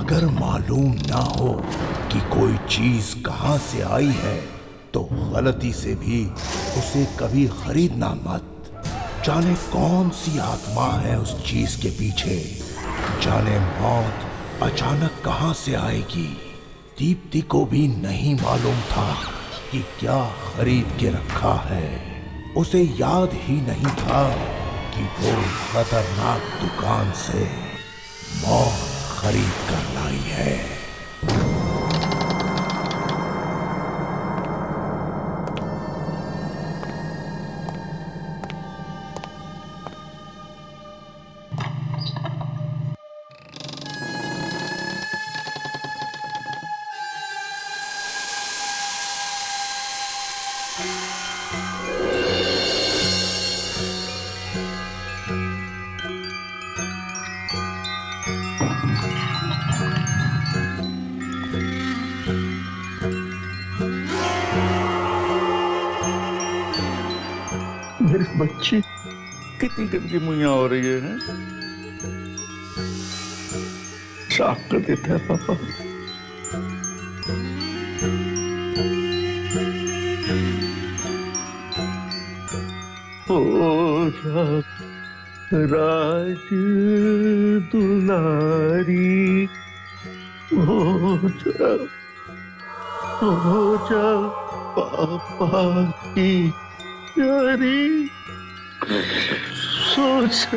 अगर मालूम ना हो कि कोई चीज कहां से आई है तो गलती से भी उसे कभी खरीदना मत। जाने कौन सी आत्मा है उस चीज के पीछे, जाने मौत अचानक कहां से आएगी। दीप्ति को भी नहीं मालूम था कि क्या खरीद के रखा है। उसे याद ही नहीं था कि वो खतरनाक दुकान से मौत खरीद कर लाई है। मेरे बच्चे कितनी गंदी मुइयां हो रही है, साफ कर देता है पापा। हो जा राज दुलारी, हो जा पापा की प्यारी, सोच।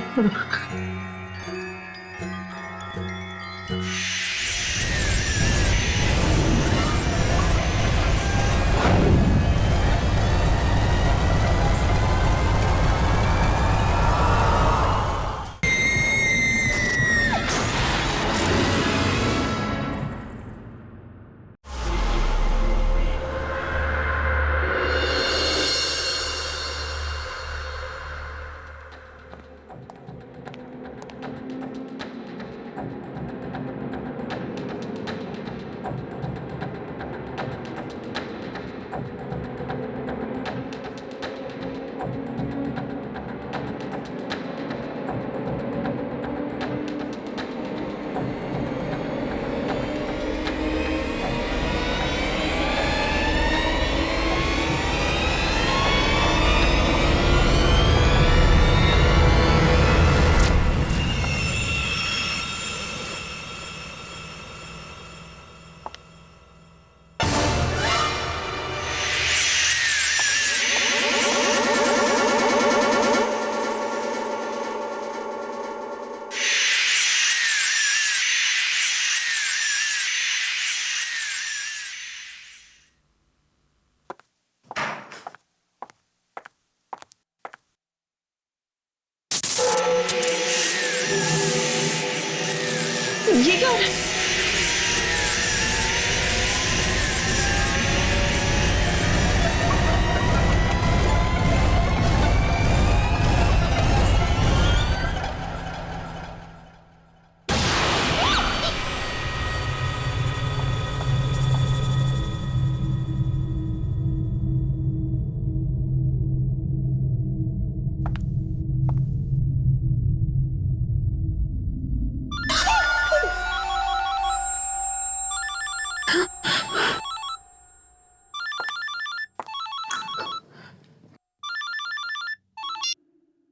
ये क्या हो रहा है?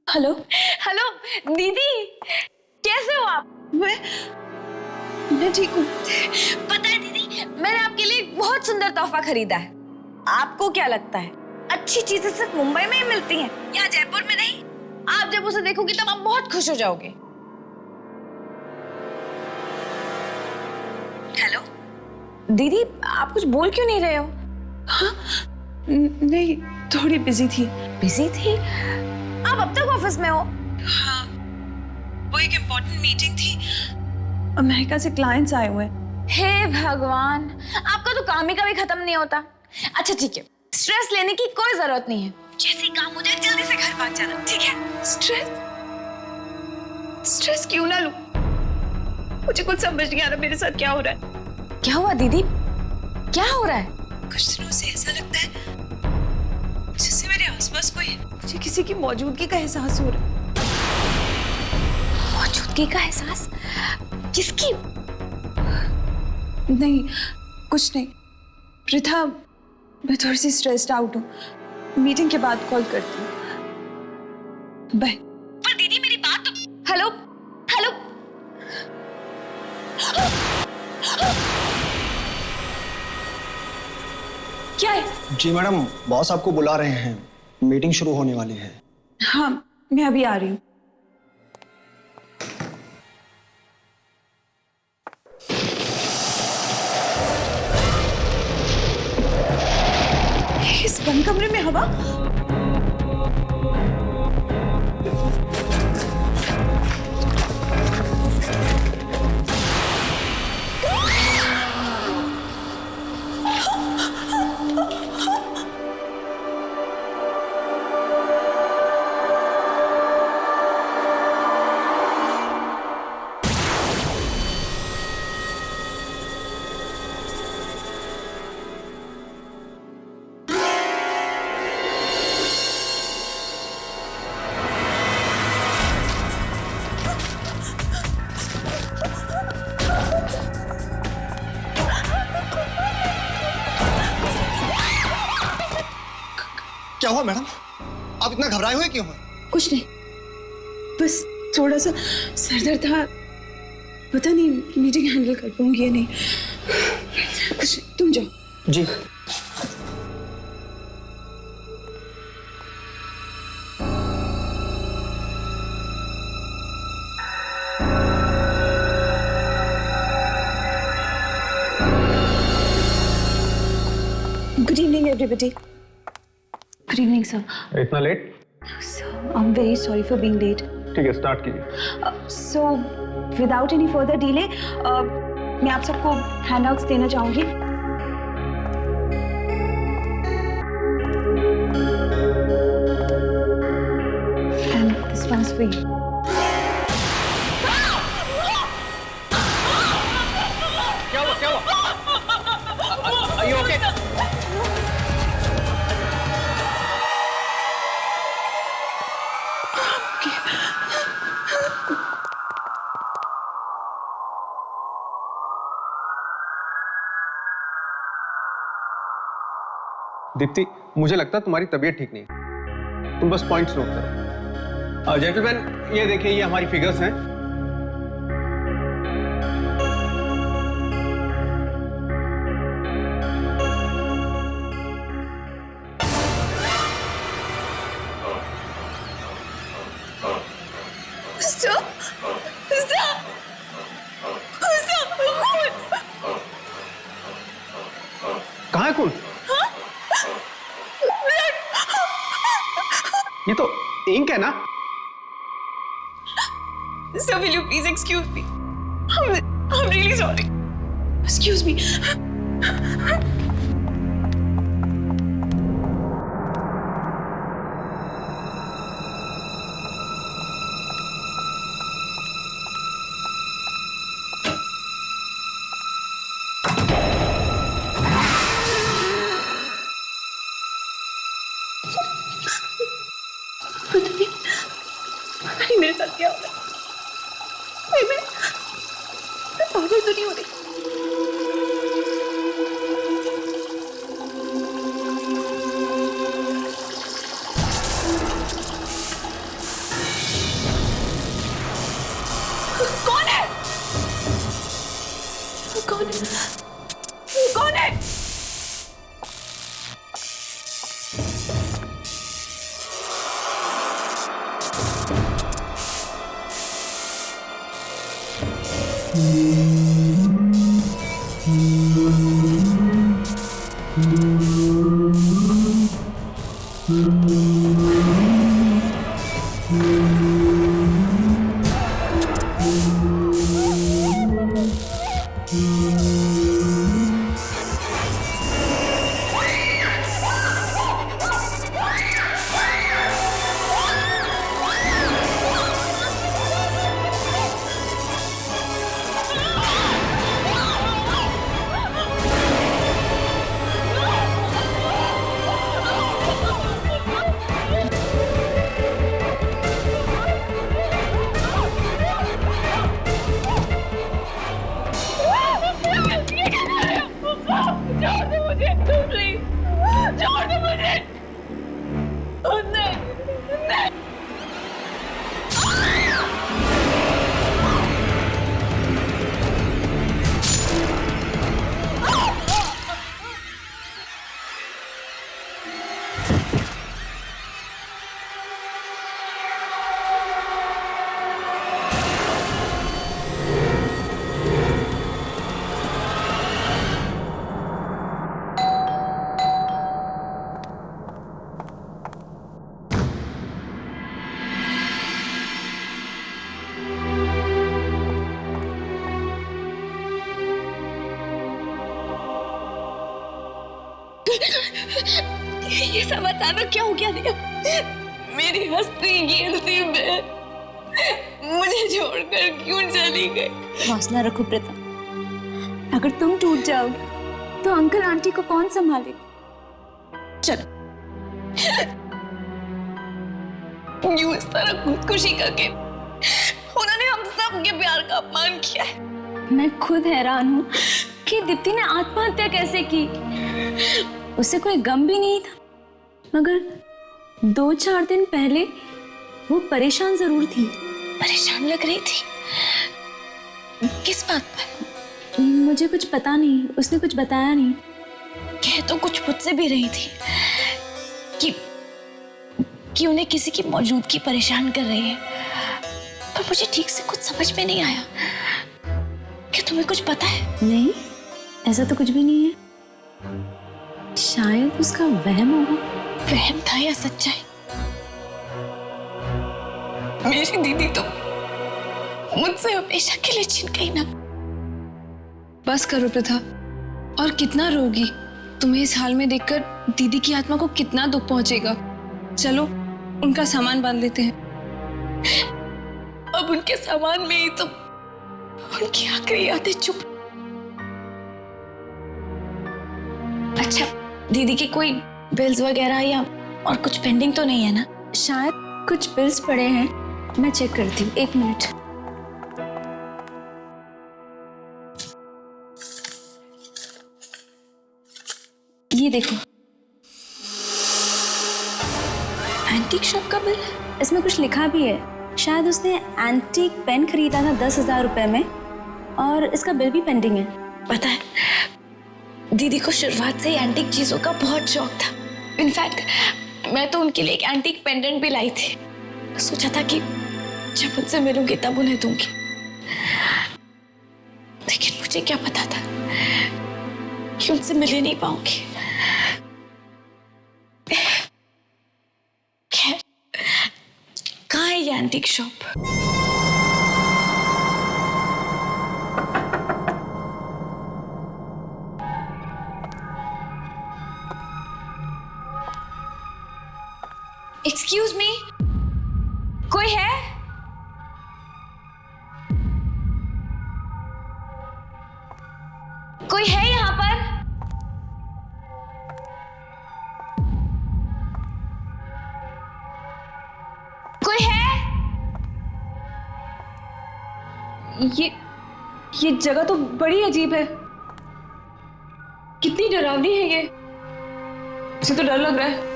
हेलो हेलो दीदी, कैसे हो आप? मैं ठीक हूँ। पता है दीदी, मैंने आपके लिए एक बहुत सुंदर तोहफा खरीदा है। आपको क्या लगता है अच्छी चीजें सिर्फ मुंबई में ही मिलती हैं, यहाँ जयपुर में नहीं? आप जब उसे देखोगे तब आप बहुत खुश हो जाओगे। हेलो दीदी, आप कुछ बोल क्यों नहीं रहे हो? हाँ? नहीं, थोड़ी बिजी थी। बिजी थी? आप अब तक ऑफिस में हो? हाँ, वो एक इम्पोर्टेंट मीटिंग थी, अमेरिका से क्लाइंट्स आए हुए। हे भगवान, आपका तो काम ही कभी खत्म नहीं होता। अच्छा ठीक है, स्ट्रेस लेने की कोई जरूरत नहीं है। जैसे ही काम हो जाए जल्दी से घर भाग जाना, ठीक है? स्ट्रेस क्यों ना लूं? मुझे कुछ समझ नहीं आ रहा मेरे साथ क्या हो रहा है। क्या हुआ दीदी, क्या हो रहा है? कुछ दिनों से ऐसा लगता है जैसे मेरे आसपास कोई है। मुझे किसी की मौजूदगी का एहसास हो रहा है। मौजूदगी का एहसास? किसकी? नहीं, कुछ नहीं। पृथा, मैं थोड़ी सी स्ट्रेस्ड आउट हूँ। मीटिंग के बाद कॉल करती हूँ। बाय। पर दीदी मेरी बात तो। Hello hello. क्या है? जी मैडम, बॉस आपको बुला रहे हैं, मीटिंग शुरू होने वाली है। हाँ, मैं अभी आ रही हूँ। इस बंद कमरे में हवा। क्या हुआ मैडम? आप इतना घबराए हुए क्यों हैं? कुछ नहीं, बस थोड़ा सा सर दर्द था। पता नहीं मीटिंग हैंडल कर पाऊंगी या नहीं। कुछ नहीं, तुम जाओ। जी। Good evening everybody. Good evening sir. इतना late? Sir, I am very sorry for being late. ठीक है, स्टार्ट कीजिए। So without any further delay मैं आप सबको हैंडआउट्स देना चाहूंगी। And this one is for you. क्या हुआ? क्या हुआ? Are you okay? दीप्ति, मुझे लगता है तुम्हारी तबीयत ठीक नहीं है। तुम बस पॉइंट्स नोट करो। जेंटलमैन, ये देखिए, ये हमारी फिगर्स हैं। कहाँ है खून? ये तो इंक है ना? Sir, will you please excuse me? I'm really sorry. Excuse me. पता नहीं मेरे साथ क्या हो रहा है। मैं पागल तो नहीं हो रही। कौन है? कौन है? कौन है? ये सब अचानक क्या हो गया दिया? मेरी हस्ती गिनती में मुझे छोड़कर क्यों चली गई? हौसला रखो प्रीता, अगर तुम टूट जाओगे तो अंकल आंटी को कौन संभालेगा? चलो। यूं इस तरह खुदकुशी करके उन्होंने हम सब के प्यार का अपमान किया है। मैं खुद हैरान हूँ कि दीप्ति ने आत्महत्या कैसे की। उसे कोई गम भी नहीं था, मगर 2-4 दिन पहले वो परेशान जरूर थी। परेशान लग रही थी? किस बात पर? मुझे कुछ पता नहीं, उसने कुछ बताया नहीं। कह तो कुछ मुझसे भी रही थी कि उन्हें किसी की मौजूदगी परेशान कर रही है, पर मुझे ठीक से कुछ समझ में नहीं आया। क्या तुम्हें कुछ पता है? नहीं, ऐसा तो कुछ भी नहीं है। शायद उसका वहम होगा। वहम था या सच्चाई? मेरी दीदी तो मुझसे हमेशा के लिए छिन गई ना। बस करो प्रथा, और कितना रोगी? तुम्हें इस हाल में देखकर दीदी की आत्मा को कितना दुख पहुंचेगा। चलो उनका सामान बांध लेते हैं। अब उनके सामान में ही तो उनकी आखिरी यादें चुप। अच्छा, दीदी की कोई बिल्स वगैरह या और कुछ पेंडिंग तो नहीं है ना? शायद कुछ बिल्स पड़े हैं, मैं चेक करती हूँ। 1 मिनट। ये देखो, एंटीक शॉप का बिल? इसमें कुछ लिखा भी है। शायद उसने एंटीक पेन खरीदा था 10,000 रुपए में, और इसका बिल भी पेंडिंग है। पता है, दीदी को शुरुआत से ही एंटीक चीजों का बहुत शौक था। इनफैक्ट मैं तो उनके लिए एक एंटीक पेंडेंट भी लाई थी। सोचा था कि जब उनसे मिलूंगी तब उन्हें दूंगी, लेकिन मुझे क्या पता था कि उनसे मिल ही नहीं पाऊंगी। खैर, कहाँ है ये एंटीक शॉप? एक्सक्यूज मी, कोई है? कोई है यहाँ पर? कोई है? ये जगह तो बड़ी अजीब है। कितनी डरावनी है ये। मुझे तो डर लग रहा है।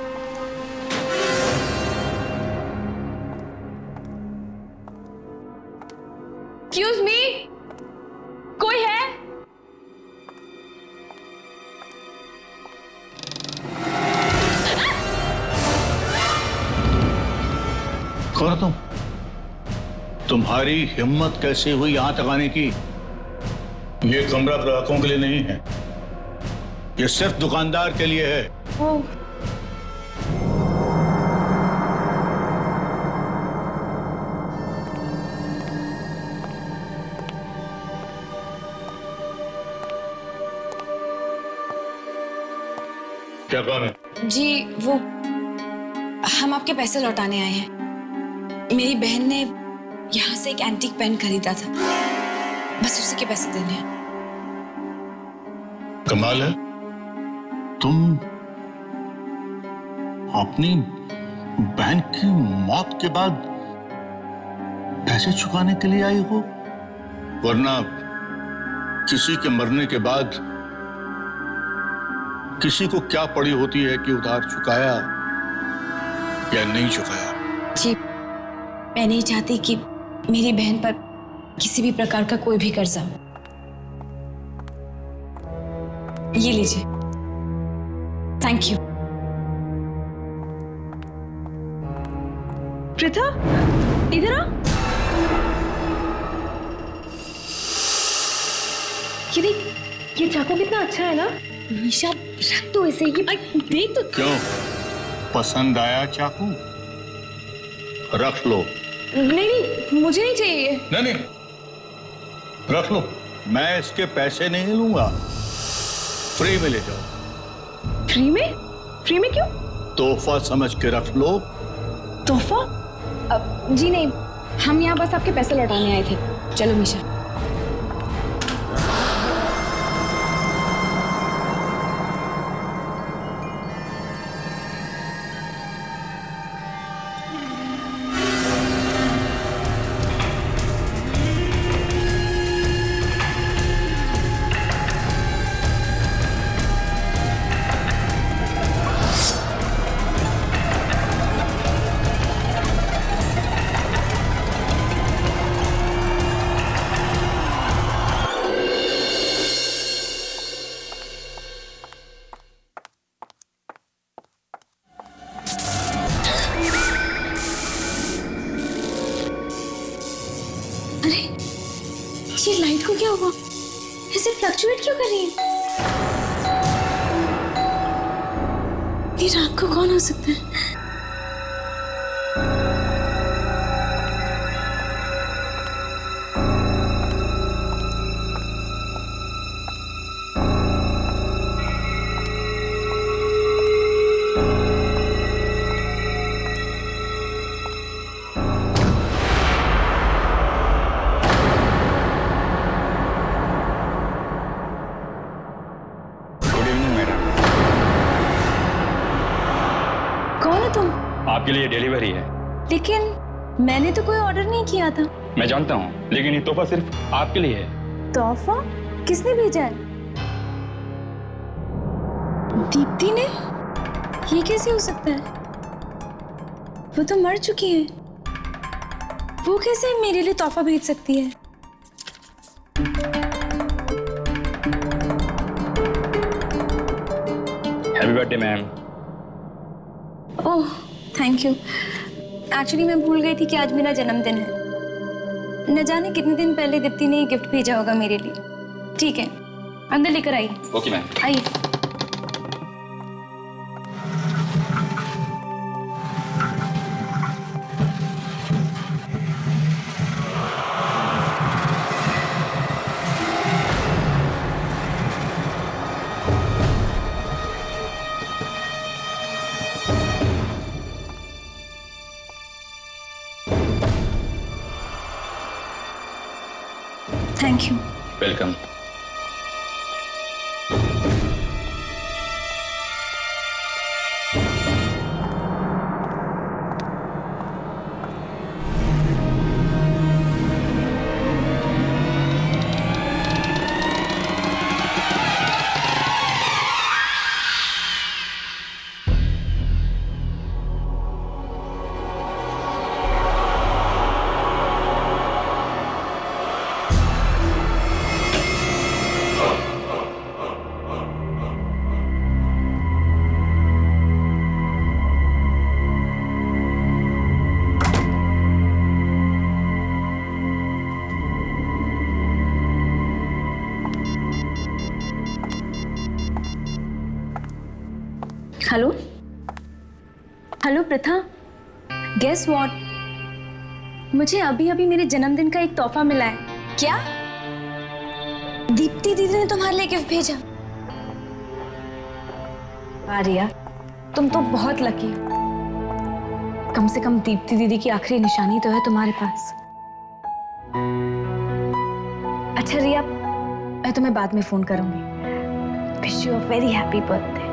एक्सक्यूज मी, कोई है? कौन हो तुम? तुम्हारी हिम्मत कैसे हुई यहां तक आने की? ये कमरा ग्राहकों के लिए नहीं है, ये सिर्फ दुकानदार के लिए है। वो क्या काम है? जी, वो हम आपके पैसे लौटाने आए हैं। मेरी बहन ने यहाँ से एक एंटीक पेन खरीदा था, बस उसी के पैसे देने हैं। कमाल है, तुम अपनी बहन की मौत के बाद पैसे चुकाने के लिए आई हो? वरना किसी के मरने के बाद किसी को क्या पड़ी होती है कि उधार चुकाया या नहीं चुकाया। जी, मैं नहीं चाहती कि मेरी बहन पर किसी भी प्रकार का कोई भी कर्जा हो। ये लीजिए। Thank you. प्रथा, इधर आ। ये देख, ये चाकू कितना अच्छा है ना। निशा, रख दो इसे। ये देख तो। क्यों, पसंद आया चाकू? रख लो। नहीं, मुझे नहीं चाहिए। नहीं, रख लो, मैं इसके पैसे नहीं लूंगा, फ्री में ले जाओ। फ्री में? फ्री में क्यों? तोहफा समझ के रख लो। तोहफा? जी नहीं, हम यहाँ बस आपके पैसे लौटाने आए थे। चलो मीशा। ये लाइट को क्या हुआ? ऐसे फ्लक्चुएट क्यों कर रही है? ये रात को कौन हो सकता है? कौन हो तुम? आपके लिए डिलीवरी है। लेकिन मैंने तो कोई ऑर्डर नहीं किया था। मैं जानता हूँ, लेकिन ये तोहफा सिर्फ आपके लिए है। तोहफा? किसने भेजा है? दीप्ति ने? ये कैसे हो सकता है? वो तो मर चुकी है। वो कैसे मेरे लिए तोहफा भेज सकती है? Happy birthday ma'am. Oh thank you. Actually मैं भूल गई थी कि आज मेरा जन्मदिन है। न जाने कितने दिन पहले दीप्ति ने गिफ्ट भेजा होगा मेरे लिए। ठीक है, अंदर लेकर आइए। Okay ma'am. आइए। Thank you. Welcome. Hello hello Pratha, guess what? मुझे अभी अभी मेरे जन्मदिन का एक तोहफा मिला है। क्या? दीप्ति दीदी ने तुम्हारे लिए गिफ्ट भेजा? आर्या, तुम तो बहुत लकी हो। कम से कम दीप्ति दीदी की आखिरी निशानी तो है तुम्हारे पास। अच्छा रिया, मैं तुम्हें बाद में फोन करूंगी। Wish you a very happy birthday.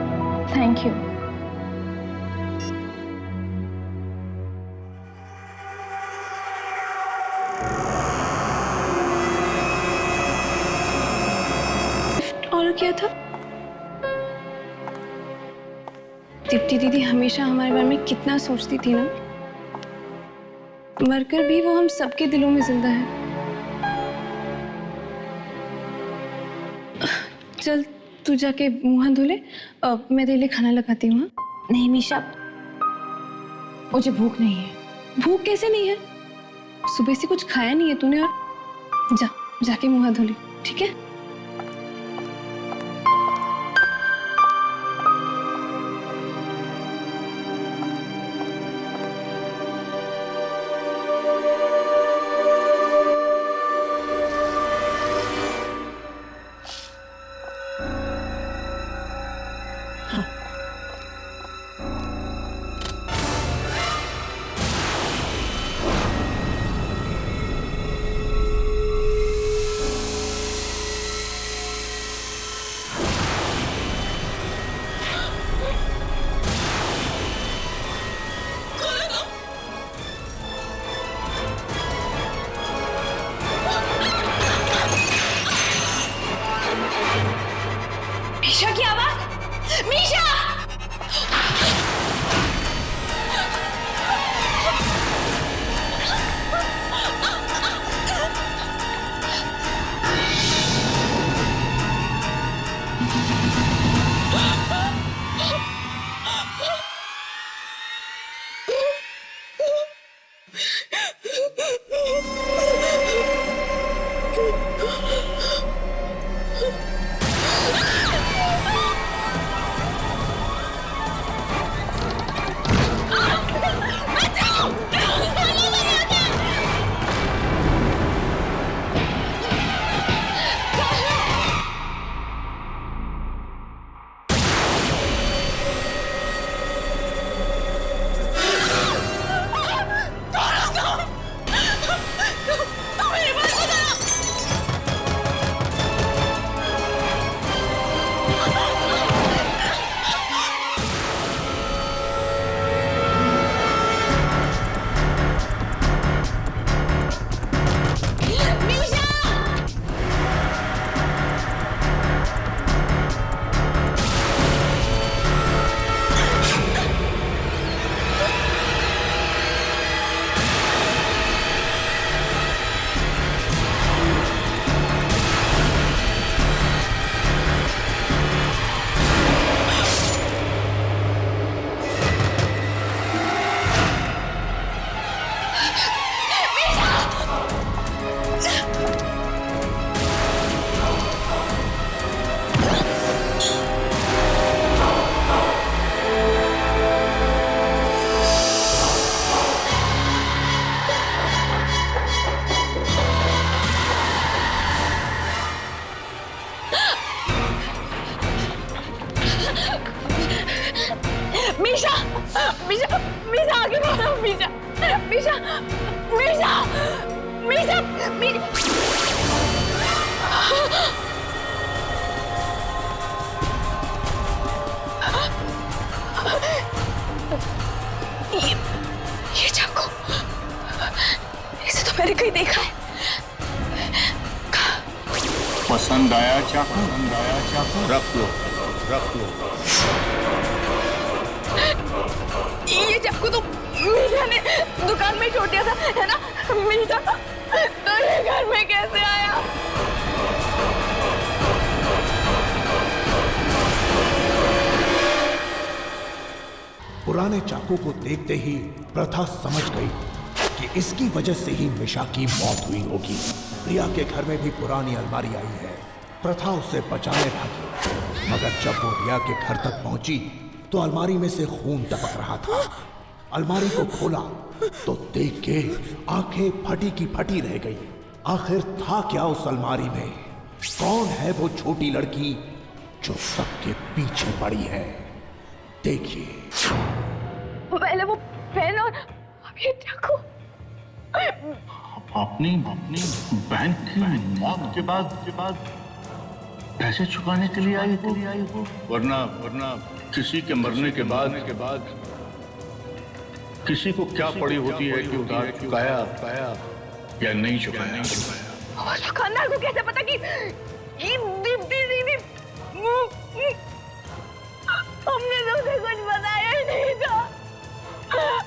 Thank you. Order किया था। दीप्ति दीदी हमेशा हमारे बारे में कितना सोचती थी ना। मरकर भी वो हम सबके दिलों में जिंदा है। चल तू जाके मुंह हाथ धो ले, मैं तेरे लिए खाना लगाती हूँ। नहीं मीशा, मुझे भूख नहीं है। भूख कैसे नहीं है? सुबह से कुछ खाया नहीं है तूने। और जाके मुंह हाथ धो ले, ठीक है? मीशा की आवाज, मीशा! मीशा, मीशा, मीशा आगे बढ़ो, मीशा, मीशा, मीशा, मीशा, ये चाकू, इसे तो मैंने कहीं देखा है। पसंद आया चाकू? पसंद आया चाकू? रख लो, रख लो। ये चाकू तो मीशा ने दुकान में छोड़ दिया था, है ना? मीशा तो ये घर में कैसे आया? पुराने चाकू को देखते ही प्रथा समझ गई कि इसकी वजह से ही मीशा की मौत हुई होगी। रिया के घर में भी पुरानी अलमारी आई है। प्रथा उसे बचाने भागी, मगर जब वो रिया के घर तक पहुंची तो अलमारी में से खून टपक रहा था। अलमारी को खोला तो देख के आंखें फटी की फटी रह गई। आखिर था क्या उस अलमारी में? कौन है वो छोटी लड़की जो सबके पीछे पड़ी है? देखिए। पहले वो पेन और अब ये चाकू। अपनी बहन की मौत के बाद पैसे चुकाने के लिए आई हो, वरना किसी के मरने के बाद किसी को क्या पड़ी होती है कि उधार चुकाया या नहीं चुकाया। उस दुकानदार को कैसे पता कि दीप्ति दीदी? हमने तो उसे कुछ बताया ही नहीं था।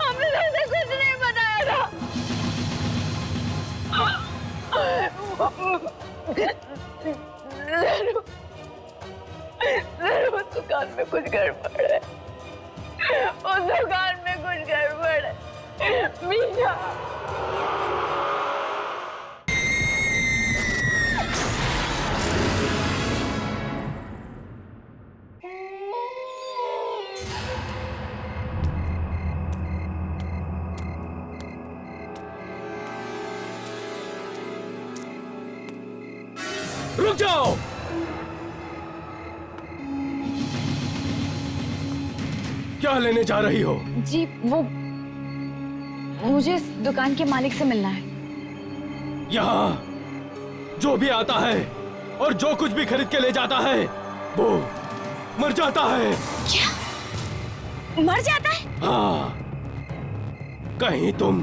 हमने तो उसे कुछ नहीं बताया था। जरूर उस दुकान में कुछ गड़बड़ है। उस दुकान में कुछ गड़बड़ है। मीशा, रुक जाओ। क्या लेने जा रही हो? जी वो मुझे इस दुकान के मालिक से मिलना है। यहाँ जो भी आता है और जो कुछ भी खरीद के ले जाता है वो मर जाता है। क्या? मर जाता है? हाँ। कहीं तुम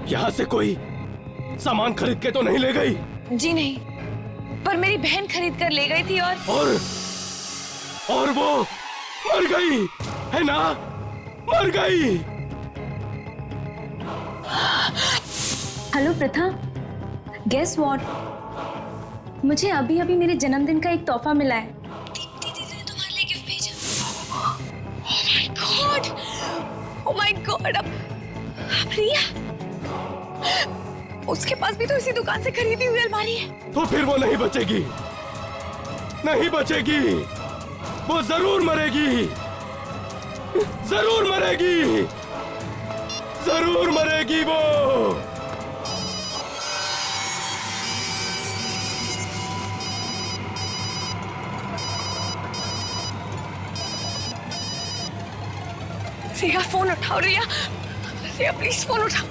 यहाँ से कोई सामान खरीद के तो नहीं ले गई? जी नहीं। पर मेरी बहन खरीद कर ले गई थी और वो मर गई है ना, मर गई। हेलो प्रथा, गेस व्हाट, मुझे अभी अभी मेरे जन्मदिन का एक तोहफा मिला है। दीदी ने तुम्हारे लिए गिफ्ट भेजा। ओह माय गॉड, अब रिया, उसके पास भी तो इसी दुकान से खरीदी हुई अलमारी है। तो फिर वो नहीं बचेगी, नहीं बचेगी, वो जरूर मरेगी, जरूर मरेगी, जरूर मरेगी वो। रिया फोन उठाओ, रिया, रिया प्लीज फोन उठाओ।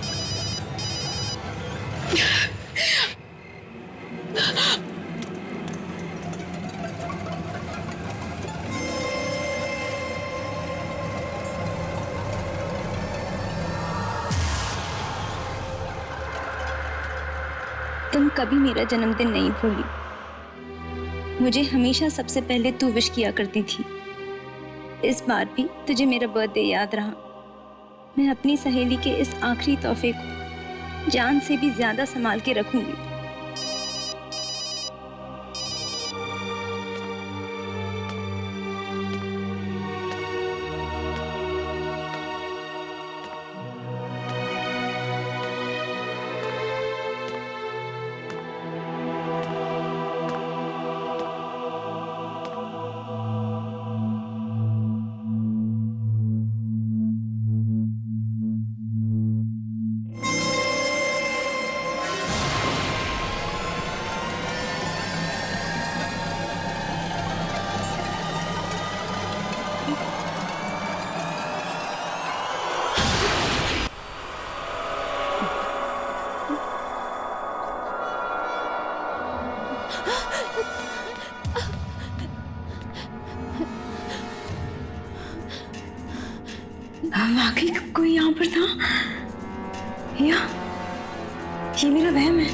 तुम कभी मेरा जन्मदिन नहीं भूली, मुझे हमेशा सबसे पहले तू विश किया करती थी। इस बार भी तुझे मेरा बर्थडे याद रहा। मैं अपनी सहेली के इस आखिरी तोहफे को जान से भी ज्यादा संभाल के रखूंगी। वाकई कोई यहाँ पर था या ये मेरा वहम है?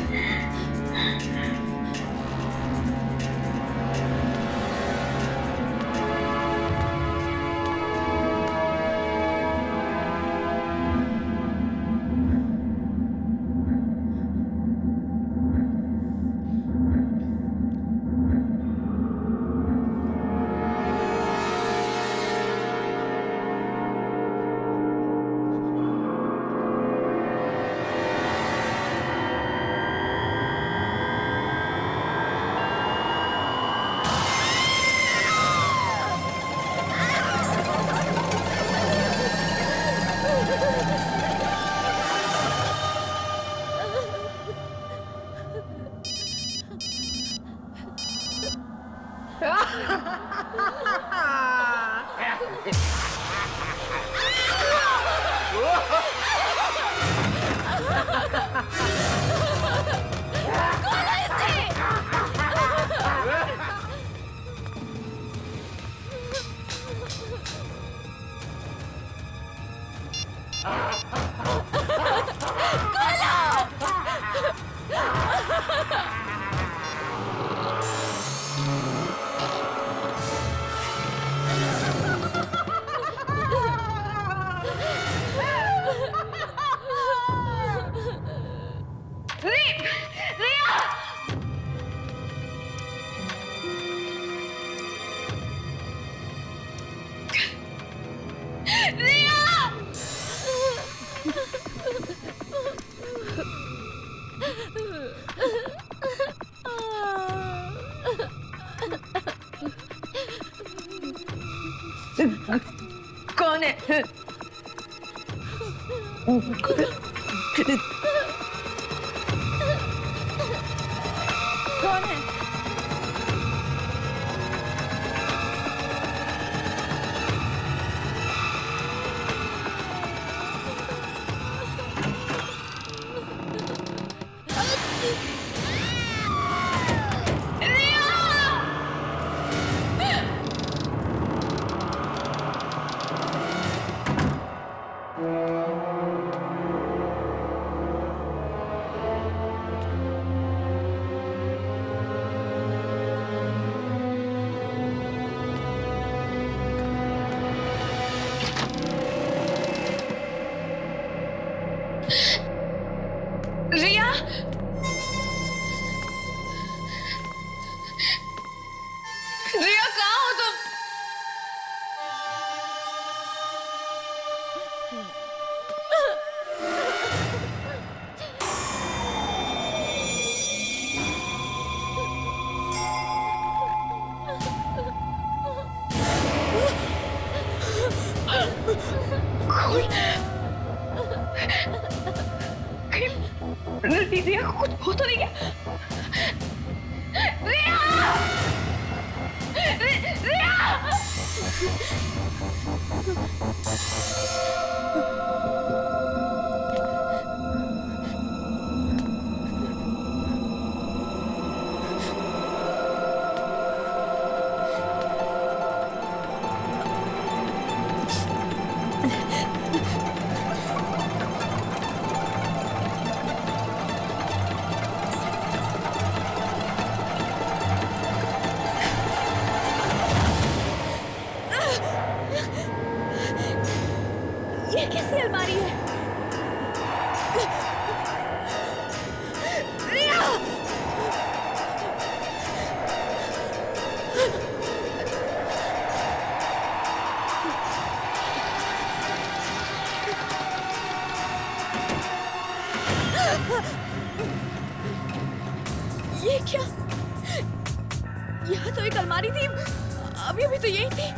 कौन है? कौन है? रिया कुछ हो तो नहीं गया? रिया! रिया! ये कैसी अलमारी है? रिया! ये क्या? यहाँ तो एक अलमारी थी, अभी अभी तो यही थी।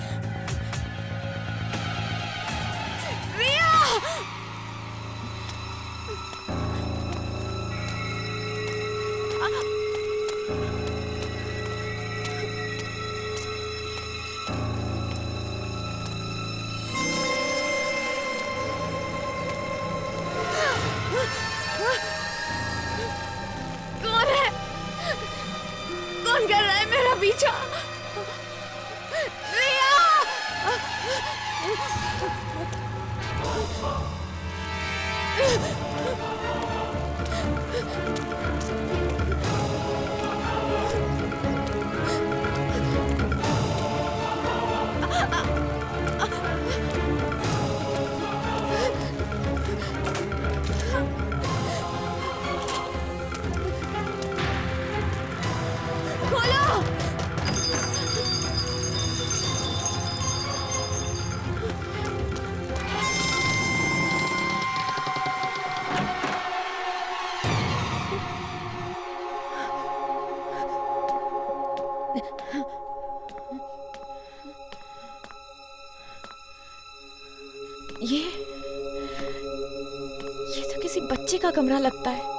रिया! कौन है? कौन कर रहा है मेरा पीछा? रिया! खोलो! ये तो किसी बच्चे का कमरा लगता है।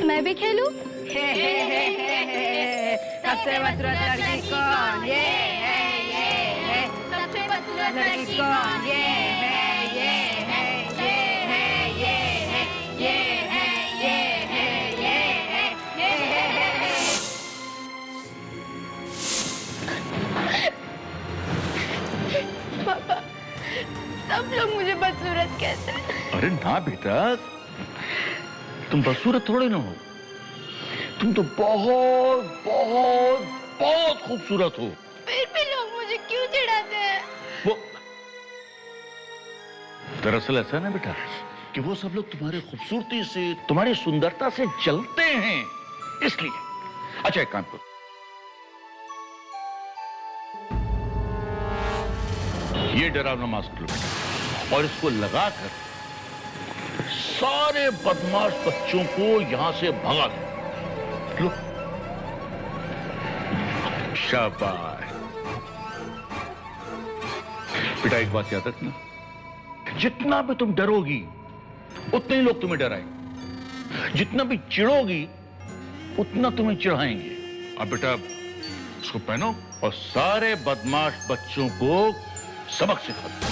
मैं भी खेलूं? सबसे बदसूरत लड़की कौन? ये है। सबसे बदसूरत लड़की कौन? ये है। पापा, सब लोग मुझे बदसूरत कहते हैं। अरे ना बेटा, तुम बदसूरत थोड़े ना हो, तुम तो बहुत बहुत बहुत खूबसूरत हो। फिर भी लोग मुझे क्यों चिढ़ाते हैं? वो दरअसल ऐसा ना बेटा कि वो सब लोग तुम्हारी खूबसूरती से, तुम्हारी सुंदरता से जलते हैं, इसलिए। अच्छा एक काम करो, ये डरावना मास्क लो बेटा और इसको लगाकर सारे बदमाश बच्चों को यहां से भगा दो। लो, शाबाश। बेटा एक बात याद रखना, जितना भी तुम डरोगी उतने ही लोग तुम्हें डराएंगे, जितना भी चिढ़ोगी उतना तुम्हें चिढ़ाएंगे। अब बेटा इसको पहनो और सारे बदमाश बच्चों को सबक सिखा दो।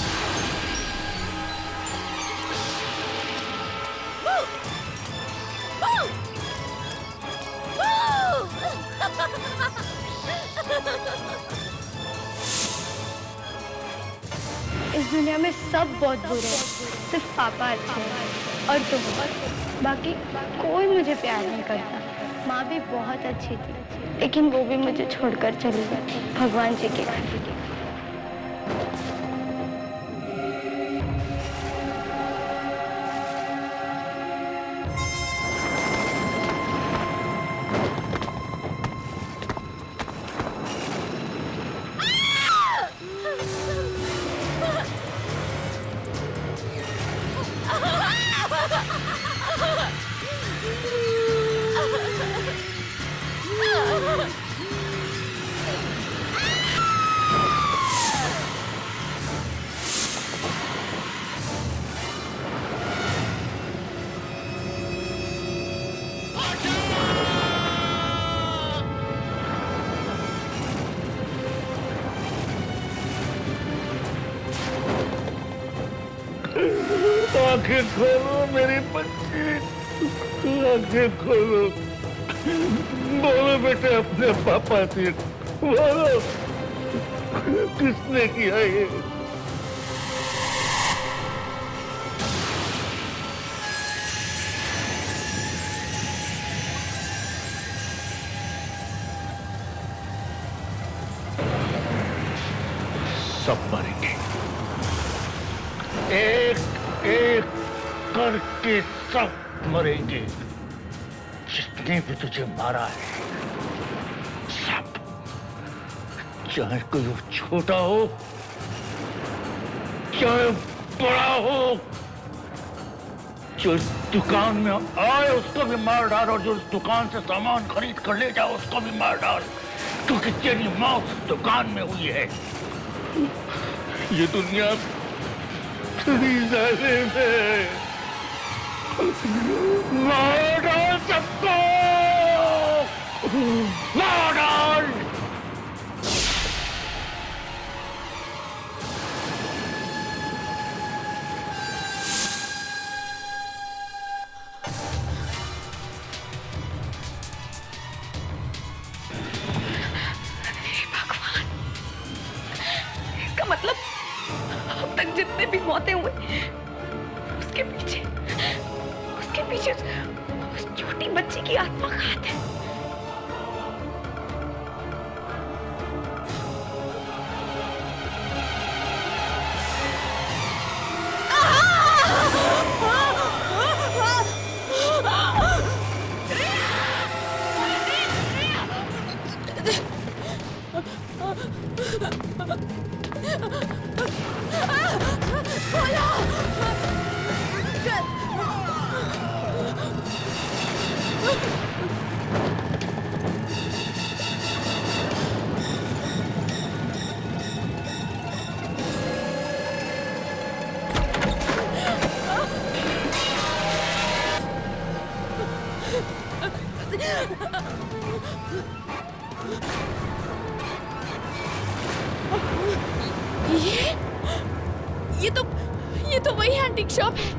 इस दुनिया में सब बहुत बुरे हैं, सिर्फ पापा अच्छे हैं और तुम। बाकी कोई मुझे प्यार नहीं करता। माँ भी बहुत अच्छी थी, लेकिन वो भी मुझे छोड़कर चली गई भगवान जी के घर। आंखें खोलो मेरी बच्ची, आंखें खोलो। बोलो बेटे अपने पापा से, बोलो किसने किया ये? सब मरेंगे, एक एक करके सब मरेंगे। जिसने भी तुझे मारा है सब, चाहे कोई वो छोटा हो चाहे बड़ा हो, जो इस दुकान में आए उसको भी मार डाल और जो इस दुकान से सामान खरीद कर ले जाओ उसको भी मार डाल, क्योंकि तेरी मौत इस दुकान में हुई है। ये दुनिया में मार डाल सबको, मार डाल। भगवान, इसका मतलब अब तक जितने भी मौतें हुई उसके पीछे उस छोटी बच्ची की आत्मा का हाथ है। ये तो वही एंटीक शॉप है।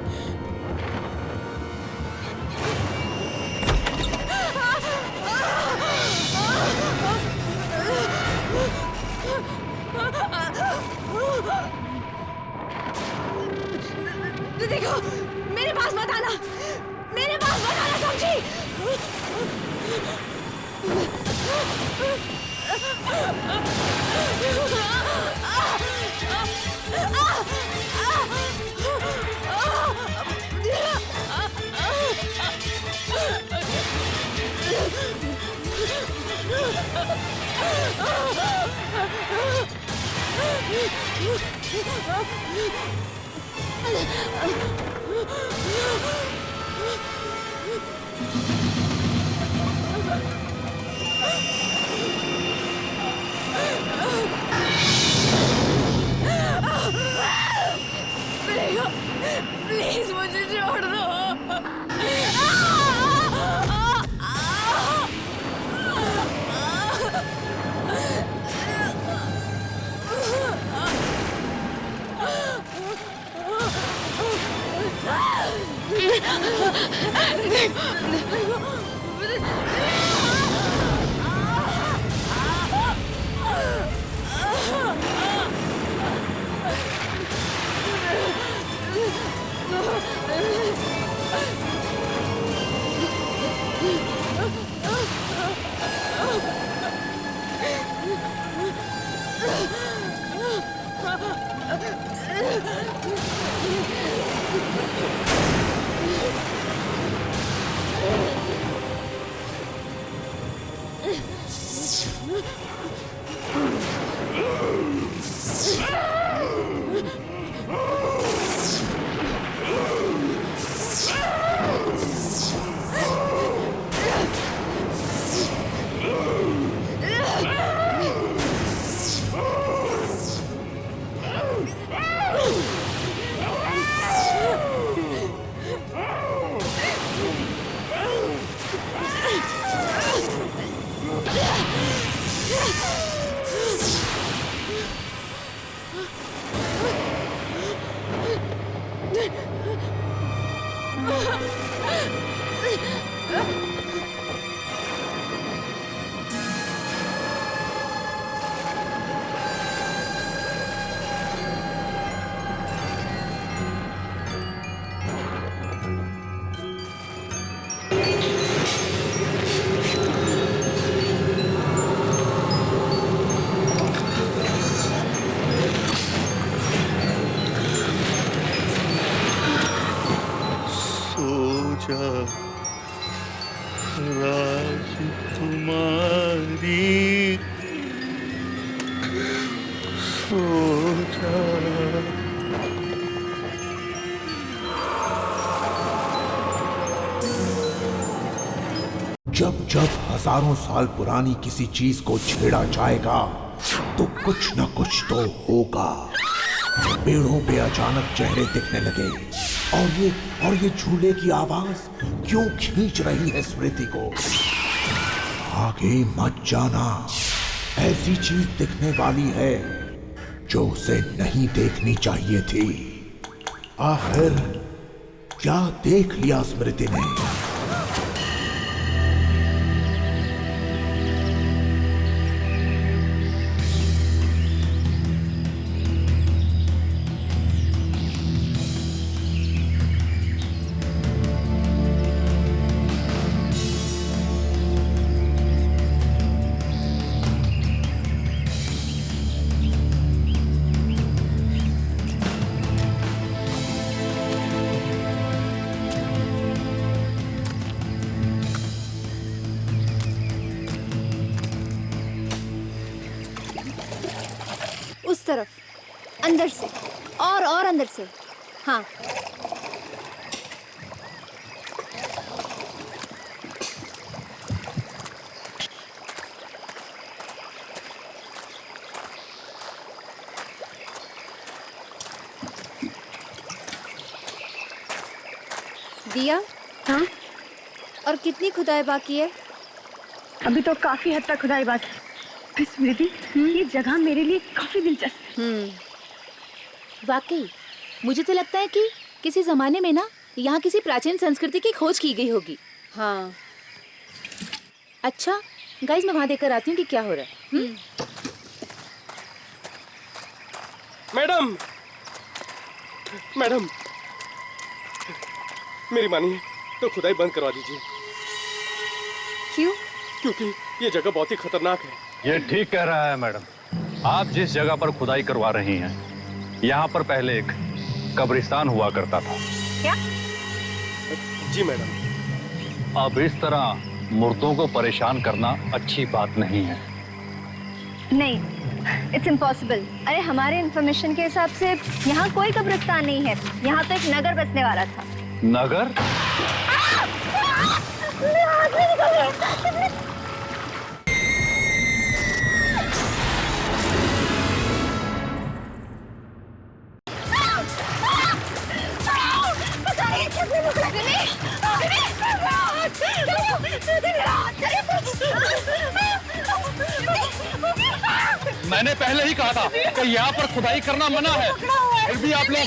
देखो, मेरे पास मत आना, मेरे पास मत आना, समझी? प्लीज मुझे छोड़ दो। राजकुमारी सो जा। जब जब हजारों साल पुरानी किसी चीज को छेड़ा जाएगा तो कुछ न कुछ तो होगा। पेड़ों पे अचानक चेहरे दिखने लगे और ये झूले की आवाज क्यों खींच रही है स्मृति को। आगे मत जाना, ऐसी चीज दिखने वाली है जो उसे नहीं देखनी चाहिए थी। आखिर क्या देख लिया स्मृति ने? उस तरफ, अंदर से और अंदर से। हाँ, दिया। हाँ, और कितनी खुदाई बाकी है? अभी तो काफी हद तक खुदाई बाकी। स्मृति, ये जगह मेरे लिए काफी दिलचस्प है। वाकई मुझे तो लगता है कि किसी जमाने में ना यहाँ किसी प्राचीन संस्कृति की खोज की गई होगी। हाँ, अच्छा गाइस, मैं वहाँ देखकर आती हूँ कि क्या हो रहा है। मैडम, मैडम, मेरी मानिए तो खुदाई बंद करवा दीजिए। क्यों? क्योंकि ये जगह बहुत ही खतरनाक है। ये ठीक कह रहा है मैडम। आप जिस जगह पर खुदाई करवा रही हैं, यहाँ पर पहले एक कब्रिस्तान हुआ करता था। क्या? जी मैडम। अब इस तरह मुर्दों को परेशान करना अच्छी बात नहीं है। नहीं, इट्स इम्पॉसिबल। अरे हमारे इंफॉर्मेशन के हिसाब से यहाँ कोई कब्रिस्तान नहीं है, यहाँ तो एक नगर बसने वाला था। नगर? मैंने पहले ही कहा था कि यहाँ पर खुदाई करना मना है, फिर भी आप लोग।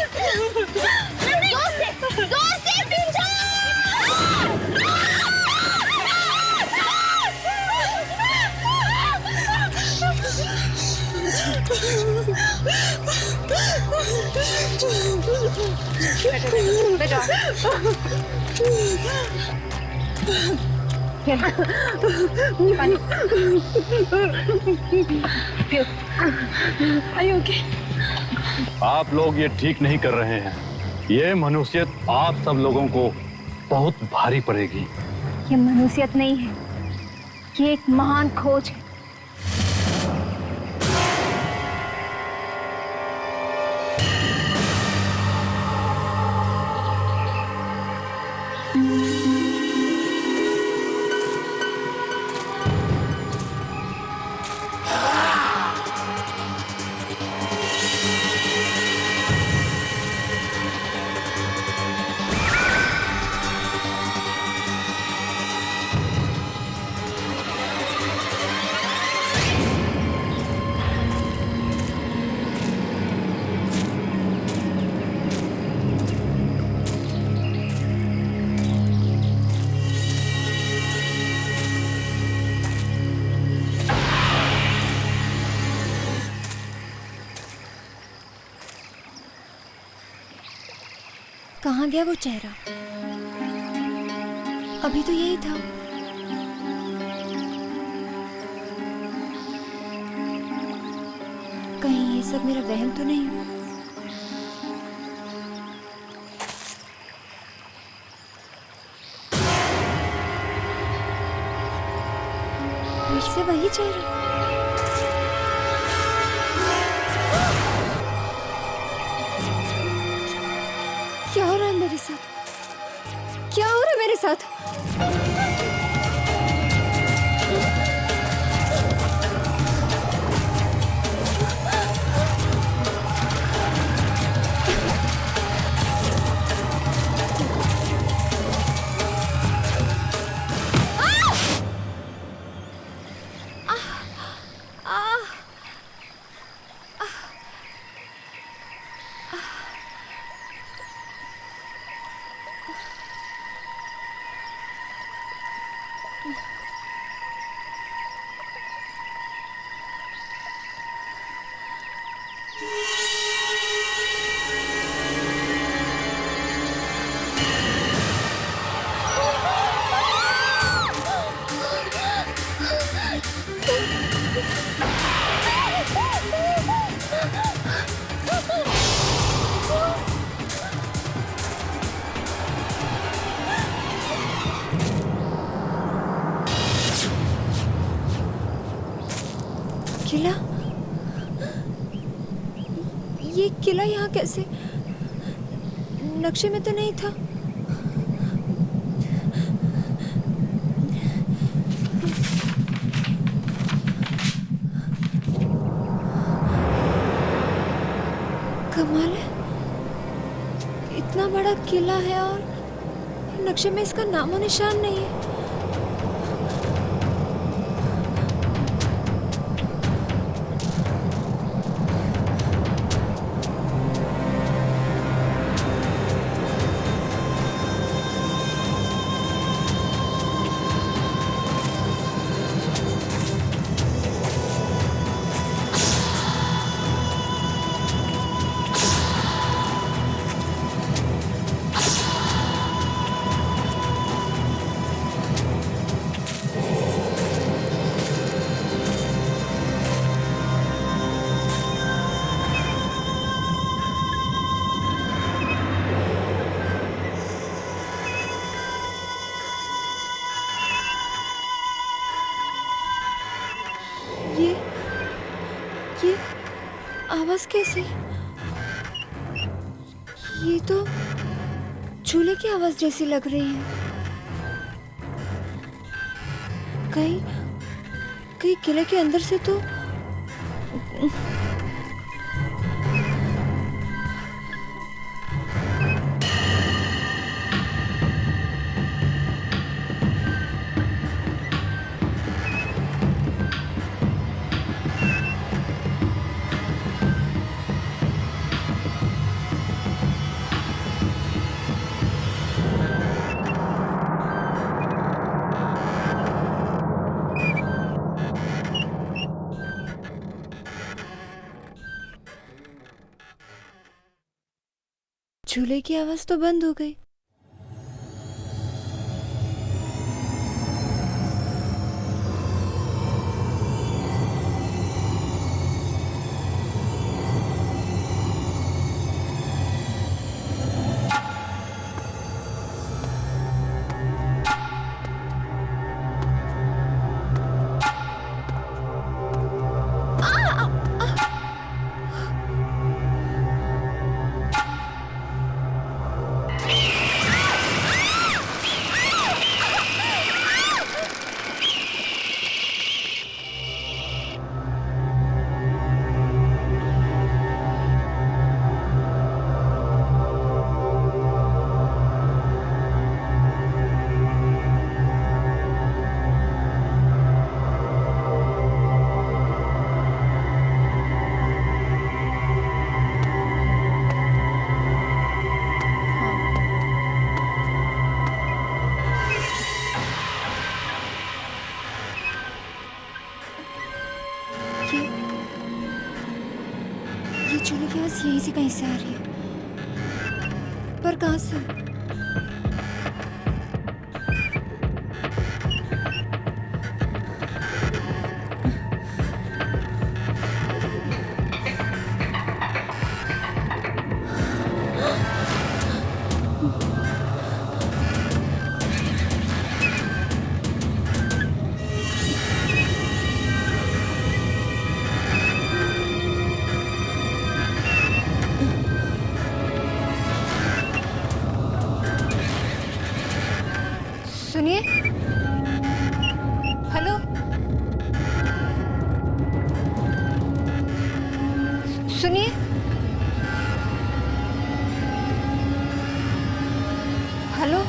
आप लोग ये ठीक नहीं कर रहे हैं। ये मनुष्यत आप सब लोगों को बहुत भारी पड़ेगी। ये मनुष्यत नहीं है, ये एक महान खोज है। कहाँ गया वो चेहरा? अभी तो यही था। कहीं ये सब मेरा वहम तो नहीं? फिर से वही चेहरा। क्या हो रहा है मेरे साथ? क्या हो रहा है मेरे साथ? किला? ये किला यहाँ कैसे? नक्शे में तो नहीं था। कमाल है, इतना बड़ा किला है और नक्शे में इसका नामो निशान नहीं है। ये आवाज कैसी? ये तो झूले की आवाज जैसी लग रही है। कहीं किले के अंदर से तो झूले की आवाज तो बंद हो गई। ये झूले की आवाज यहीं से कहीं से आ रही है, पर कहाँ से? सुनिए, हेलो, सुनिए, हेलो,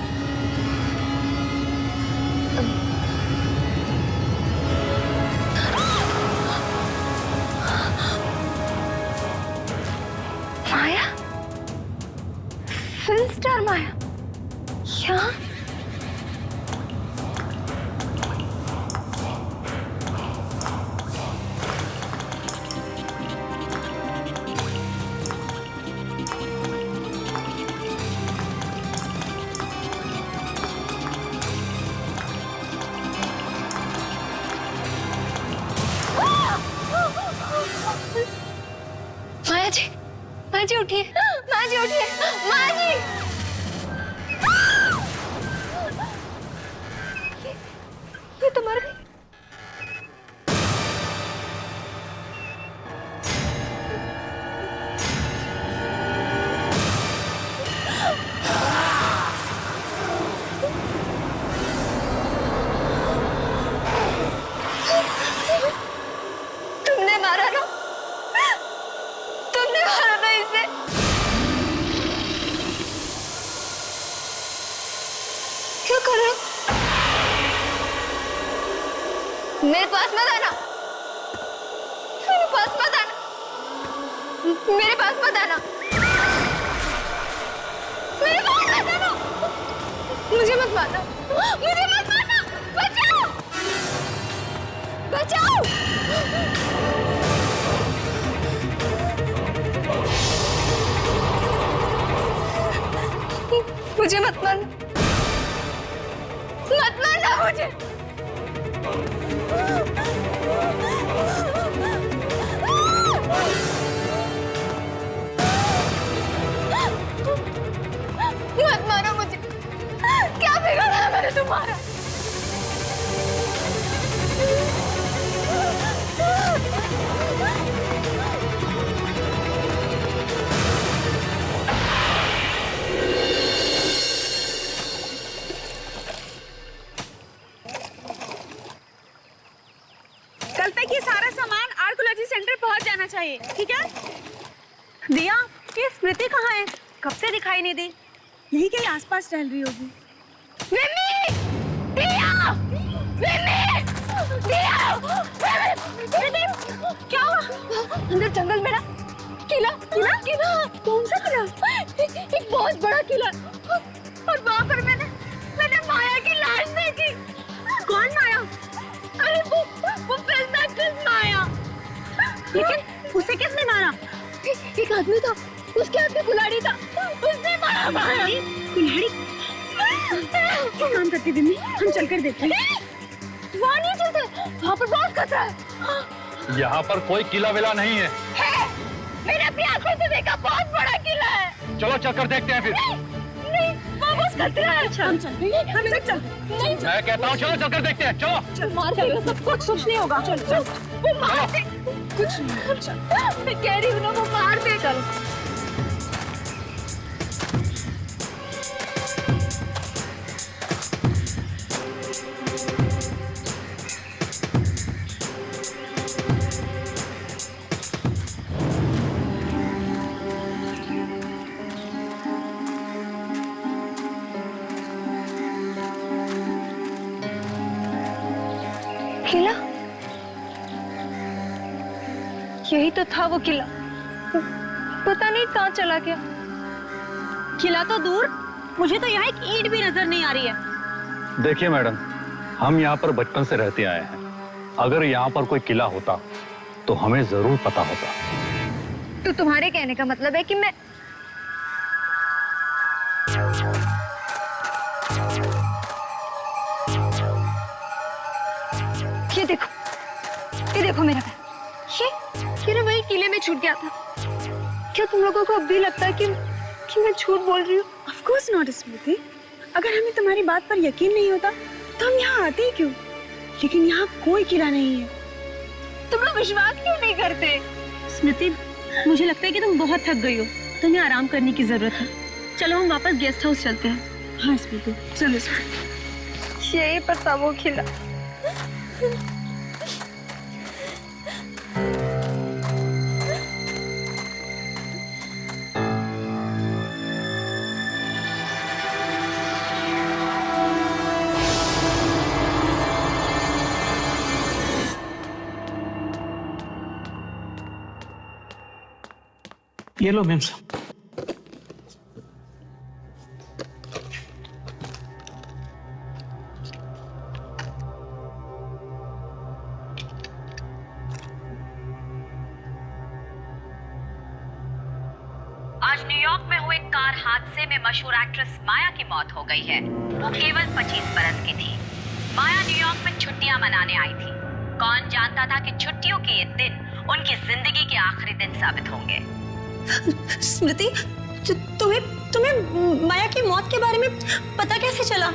माया, फिल्म स्टार माया, यहाँ? माया जी उठिए, माया जी उठिए, माया जी। ये तो मर गई। तुमने मारा ना? तुमने मारा ना इसे? क्या कर रहे हो? मेरे पास मत आना, मेरे पास मत आना, मेरे पास मत आना, मेरे पास मत आना, मुझे मत मारना, मुझे मत मारना, बचाओ, बचाओ। मुझे मत मारना, मत मारना मुझे। मत मारो मुझे, क्या बिगड़ा है मैंने तुम्हारा? जाना चाहिए, ठीक है? दिया, ये स्मृति कहाँ है? कब से दिखाई नहीं दी? यही कहीं आसपास टहल रही होगी। विम्मी! दिया! विम्मी! दिया! विम्मी! क्या हुआ? अंदर जंगल में ना किला, किला, किला। कौन सा किला? एक बहुत बड़ा किला। और वहाँ पर मैंने माया की लाश देखी। कौन माया? अरे वो फिल्म एक्ट्रेस माया। लेकिन उसे किसने मारा? एक आदमी था, उसके हाथ में कुल्हाड़ी था, उसने मारा माया। कुल्हाड़ी? क्या काम करती बिम्मी? हम चलकर देखते हैं। वहाँ नहीं चलते, वहाँ पर बहुत खतरा है। यहाँ पर कोई किला विला नहीं है। मैंने अपनी आंखों से देखा, बहुत बड़ा किला है। चलो चलकर देखते हैं फिर। नहीं, वो बस खतरा है। अच्छा, हम चलते हैं, हम सब चलते हैं। मैं कहता हूँ चलो चलकर देखते हैं, चलो। चल, मार देगा सब कुछ नहीं होगा। चल चल, वो मार दे। कुछ नहीं, चल। मैं कह रही हूँ ना, वो मार दे। चल। किला? यही तो था वो किला। पता नहीं कहाँ चला गया। किला तो दूर, मुझे तो यहाँ एक ईंट भी नजर नहीं आ रही है। देखिए मैडम, हम यहाँ पर बचपन से रहते आए हैं। अगर यहाँ पर कोई किला होता तो हमें जरूर पता होता। तो तुम्हारे कहने का मतलब है कि मैं ये देखो मेरा पैर। ये ना वही किले में छूट गया था। क्या तुम लोगों को अब भी लगता है कि मैं झूठ बोल रही हूँ? Of course not, स्मृति। अगर हमें तुम्हारी बात पर यकीन नहीं होता तो हम यहाँ आते ही क्यों? लेकिन यहाँ कोई किला नहीं है। तुम लोग विश्वास क्यों नहीं करते? स्मृति, मुझे लगता है कि तुम बहुत थक गई हो, तुम्हें आराम करने की जरूरत है। चलो हम वापस गेस्ट हाउस चलते हैं। हाँ स्मृति, चलो स्मृति। यही पर था वो किला। ये लो मैम साहब। आज न्यूयॉर्क में हुए कार हादसे में मशहूर एक्ट्रेस माया की मौत हो गई है। वो केवल 25 बरस की थी। माया न्यूयॉर्क में छुट्टियां मनाने आई थी। कौन जानता था कि छुट्टियों के ये दिन उनकी जिंदगी के आखिरी दिन साबित होंगे। स्मृति, तुम्हें माया की मौत के बारे में पता कैसे चला?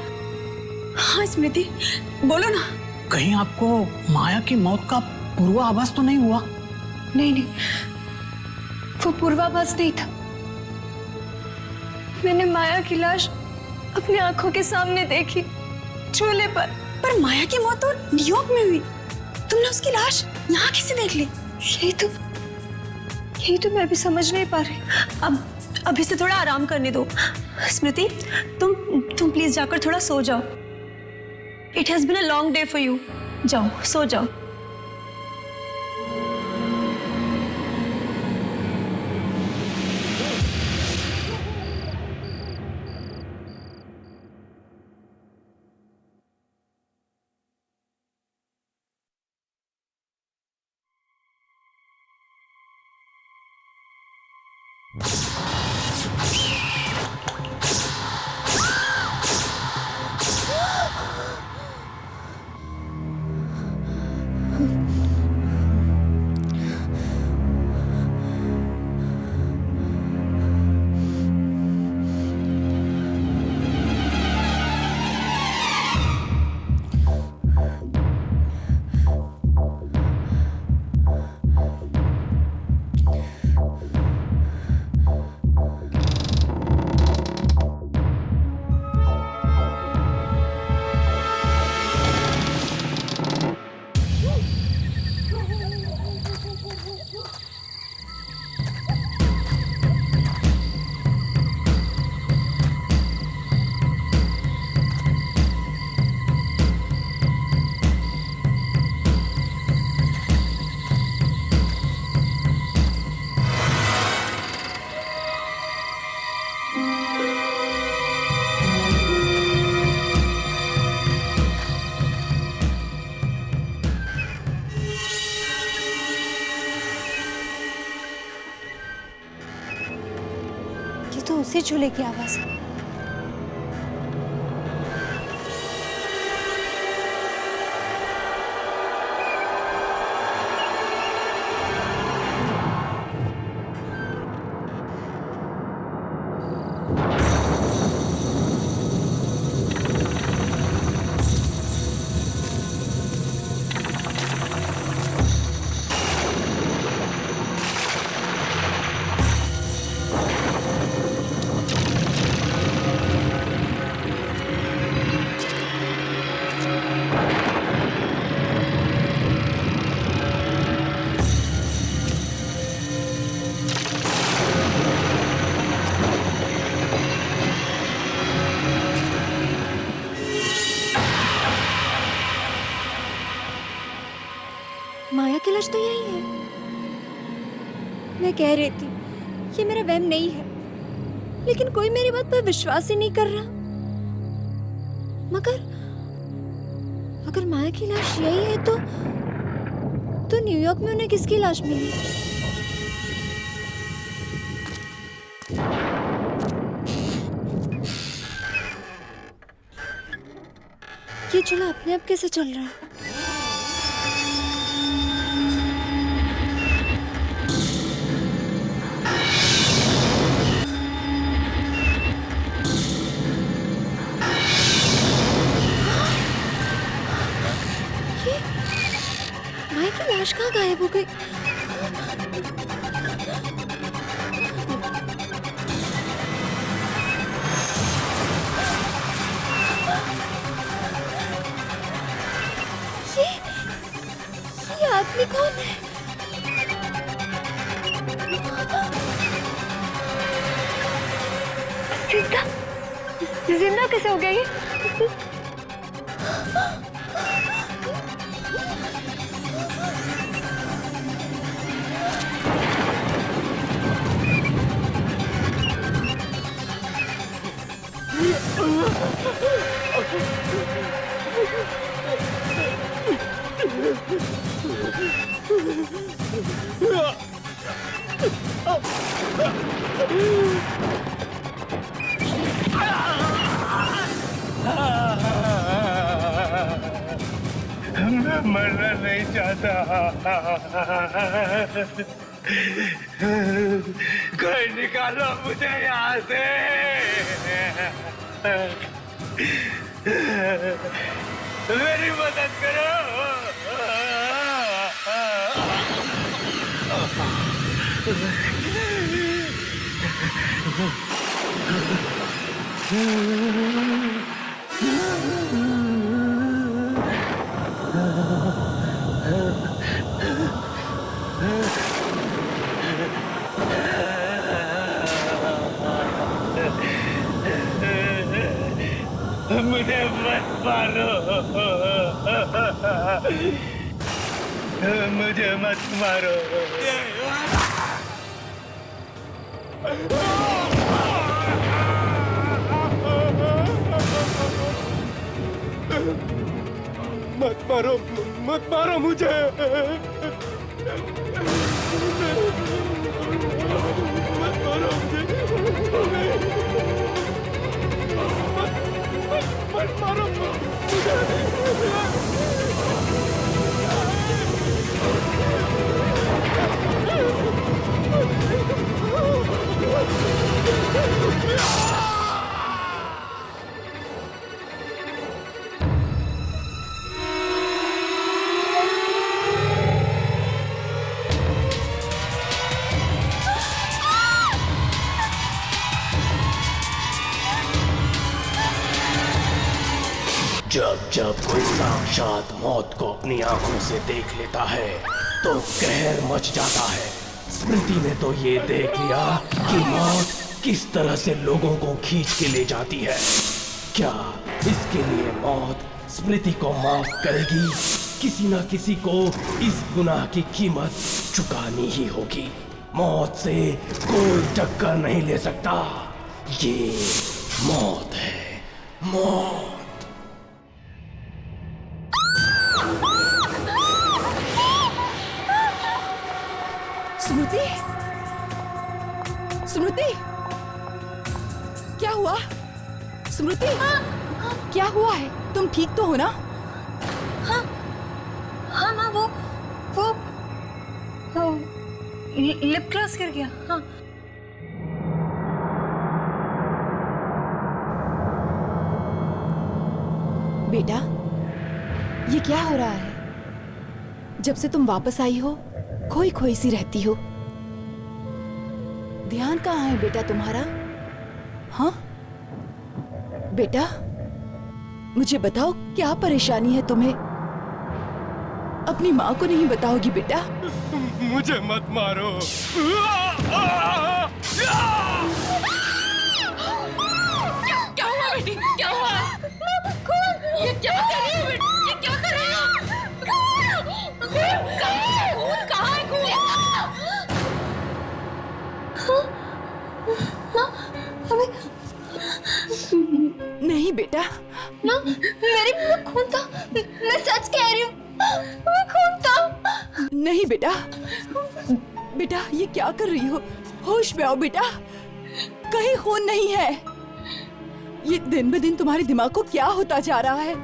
हाँ स्मृति, बोलो ना। कहीं आपको माया की मौत का पूर्वाभास तो नहीं हुआ? नहीं, वो पूर्वाभास नहीं था। मैंने माया की लाश अपनी आंखों के सामने देखी, चूल्हे पर माया की मौत तो न्यूयॉर्क में हुई। तुमने उसकी लाश यहाँ कैसे देख ली? यही तो मैं भी समझ नहीं पा रही। अब इसे थोड़ा आराम करने दो। स्मृति, तुम प्लीज जाकर थोड़ा सो जाओ। It has been a long day for you. जाओ, सो जाओ। ये तो उसी झूले की आवाज है। माया की लाश तो यही है। मैं कह रही थी ये मेरा वहम नहीं है, लेकिन कोई मेरी बात पर विश्वास ही नहीं कर रहा। मगर अगर माया की लाश यही है तो न्यूयॉर्क में उन्हें किसकी लाश मिली? ये चूल्हा अपने आप कैसे चल रहा है? लाश कहाँ गायब हो गई? ये आदमी कौन है? जिंदा जिंदा कैसे हो गया ये? मैं मरना नहीं चाहता। कोई निकालो मुझे यहाँ से। मेरी मदद करो। मुझे मत मारो। मुझे मत मारो। मत मारो, मत मारो मुझे। मत मारो मुझे। मत मारो मुझे। जब जब कोई साक्षात मौत को अपनी आंखों से देख लेता है तो कहर मच जाता है। स्मृति ने तो ये देख लिया कि मौत किस तरह से लोगों को खींच के ले जाती है। क्या इसके लिए मौत स्मृति को माफ करेगी? किसी ना किसी को इस गुनाह की कीमत चुकानी ही होगी। मौत से कोई टक्कर नहीं ले सकता। ये मौत है, मौत। स्मृति, स्मृति, क्या हुआ स्मृति? क्या हुआ है? तुम ठीक तो हो ना? हाँ हाँ माँ, वो लिप ग्लॉस गिर गया। हाँ बेटा, ये क्या हो रहा है? जब से तुम वापस आई हो खोई खोई सी रहती हो। ध्यान कहाँ है बेटा तुम्हारा? हाँ बेटा, मुझे बताओ क्या परेशानी है तुम्हें? अपनी माँ को नहीं बताओगी बेटा? मुझे मत मारो। क्या हुआ बेटी? क्या हुआ? ये क्या कर रही हो बेटी? ये क्या कर रही हो? कहाँ है खून? नहीं बेटा, ना मेरी में खून था। मैं सच कह रही हूँ, मैं खून था। नहीं बेटा, बेटा ये क्या कर रही हो? होश में आओ बेटा, कहीं खून नहीं है। ये दिन ब दिन तुम्हारे दिमाग को क्या होता जा रहा है?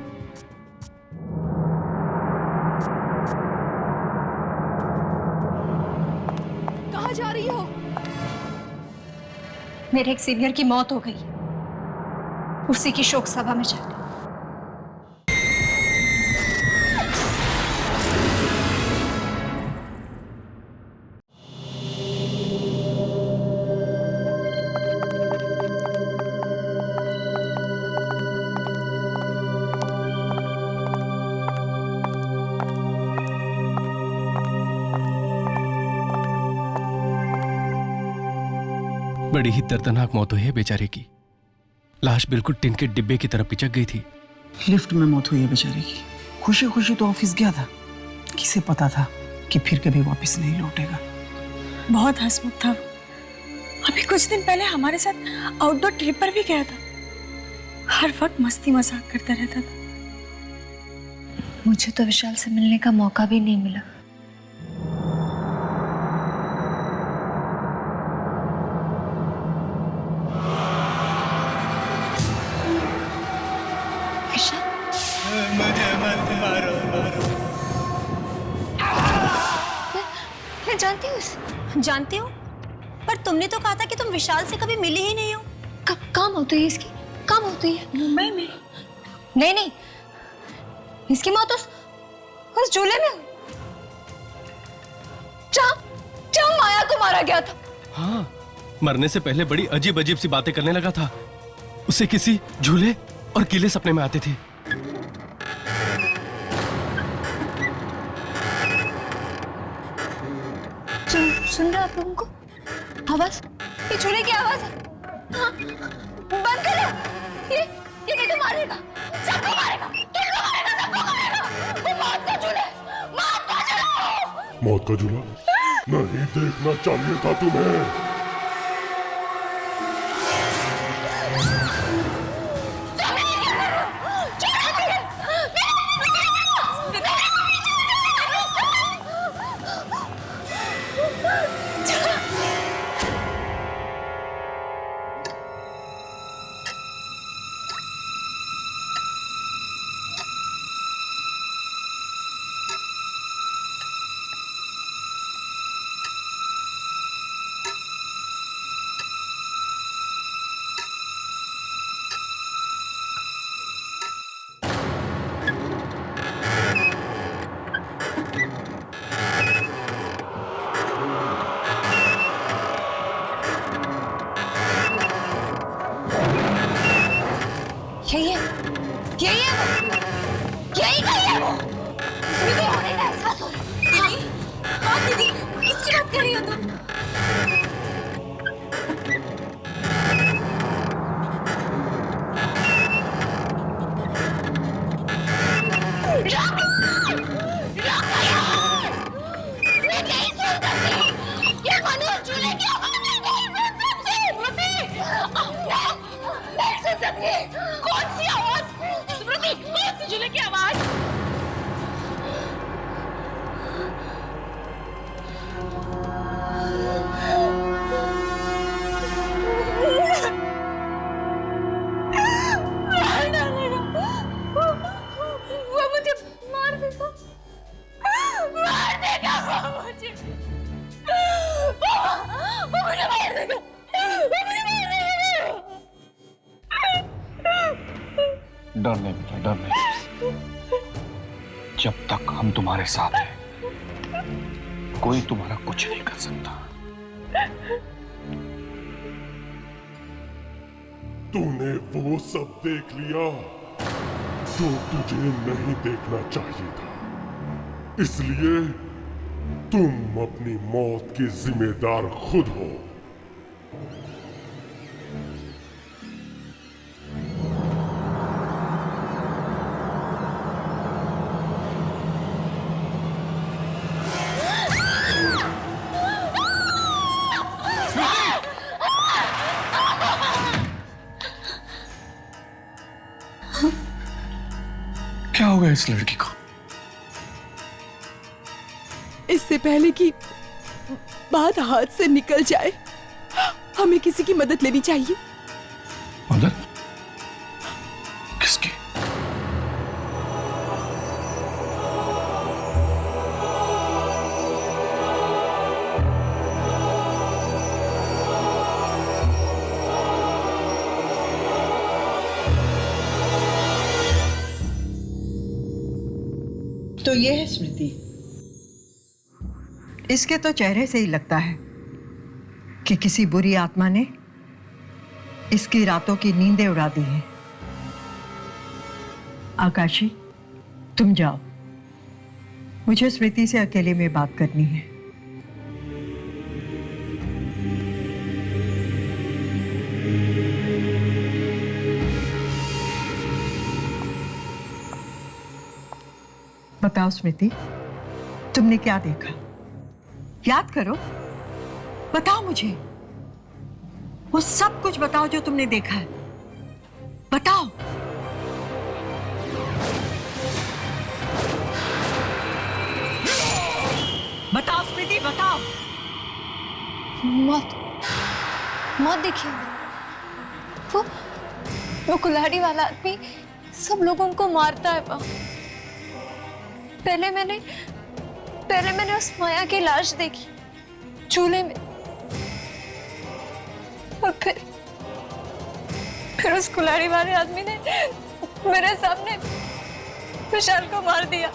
कहाँ जा रही हो? मेरे एक सीनियर की मौत हो गई, उसी की शोक सभा में जा रही। बड़ी ही दर्दनाक मौत हुई है बेचारे की। लाश बिल्कुल टिन के डिब्बे की तरह पिचक गई थी। लिफ्ट में मौत हुई है बेचारे की। खुशी खुशी तो ऑफिस गया था, किसे पता था कि फिर कभी वापस नहीं लौटेगा। बहुत हंसमुख था। अभी कुछ दिन पहले हमारे साथ आउटडोर ट्रिप पर भी गया था। हर वक्त मस्ती मजाक करता रहता था। मुझे तो विशाल से मिलने का मौका भी नहीं मिला। मुझे मत मारो। मैं जानती हूँ, पर तुमने तो कहा था कि तुम विशाल से कभी मिले ही नहीं हो। कब काम होती है इसकी? काम होती है मुंबई में। नहीं, इसकी मौत उस झूले में जहाँ माया को मारा गया था। हाँ, मरने से पहले बड़ी अजीब अजीब सी बातें करने लगा था। उसे किसी झूले और किले सपने में आते थे। सुन रहे आप लोगों को आवाज? ये झूले की आवाज है। हाँ, बंद करो। ये नहीं तो मारेगा, सबको मारेगा, तुमको मारेगा, सबको मारेगा। वो मौत का झूला। मौत का झूला नहीं देखना चाहिए था तुम्हें। यही है वो। मुझे होने का एहसास हो रहा है। हाँ दीदी, इसकी बात कर रही हो तुम? कौन सी आवाज? स्मृति, कौन सी झूले की आवाज? डरने बेटा, डरने। जब तक हम तुम्हारे साथ हैं, कोई तुम्हारा कुछ नहीं कर सकता। तूने वो सब देख लिया जो तुझे नहीं देखना चाहिए था, इसलिए तुम अपनी मौत की जिम्मेदार खुद हो। क्या हो गया इस लड़की को? इससे पहले कि बात हाथ से निकल जाए, हमें किसी की मदद लेनी चाहिए। मदद? किसकी? तो ये है स्मृति। इसके तो चेहरे से ही लगता है कि किसी बुरी आत्मा ने इसकी रातों की नींदें उड़ा दी हैं। आकाशी, तुम जाओ, मुझे स्मृति से अकेले में बात करनी है। बताओ स्मृति, तुमने क्या देखा? याद करो, बताओ मुझे, वो सब कुछ बताओ जो तुमने देखा है। बताओ। बताओ स्मृति, बताओ। मौत, मौत देखिए, वो कुल्हाड़ी वाला आदमी सब लोगों को मारता है। पहले मैंने उस माया की लाश देखी चूल्हे में, और फिर उस कुल्हाड़ी वाले आदमी ने मेरे सामने विशाल को मार दिया।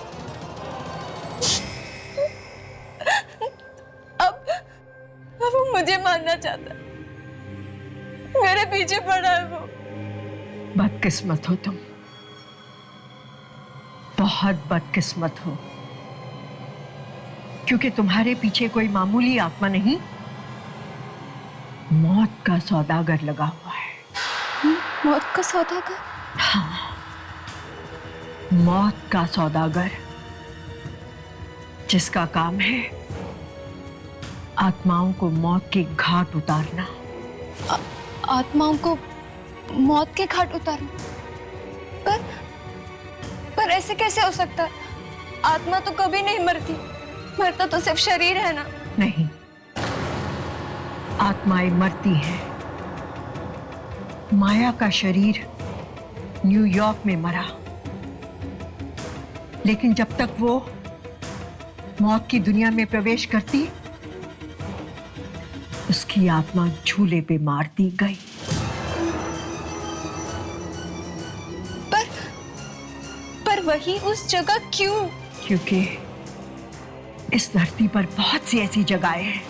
अब वो मुझे मारना चाहता है, मेरे पीछे पड़ा है वो। बदकिस्मत हो तुम, बहुत बदकिस्मत हो, क्योंकि तुम्हारे पीछे कोई मामूली आत्मा नहीं, मौत का सौदागर लगा हुआ है। मौत का सौदागर? हाँ, मौत का सौदागर, जिसका काम है आत्माओं को मौत के घाट उतारना। आत्माओं को मौत के घाट उतारना? पर ऐसे कैसे हो सकता है? आत्मा तो कभी नहीं मरती, मरता तो सिर्फ शरीर है ना। नहीं, आत्माएं मरती हैं। माया का शरीर न्यूयॉर्क में मरा, लेकिन जब तक वो मौत की दुनिया में प्रवेश करती, उसकी आत्मा झूले पे मार दी गई। पर वही उस जगह क्यों? क्योंकि इस धरती पर बहुत सी ऐसी जगहें हैं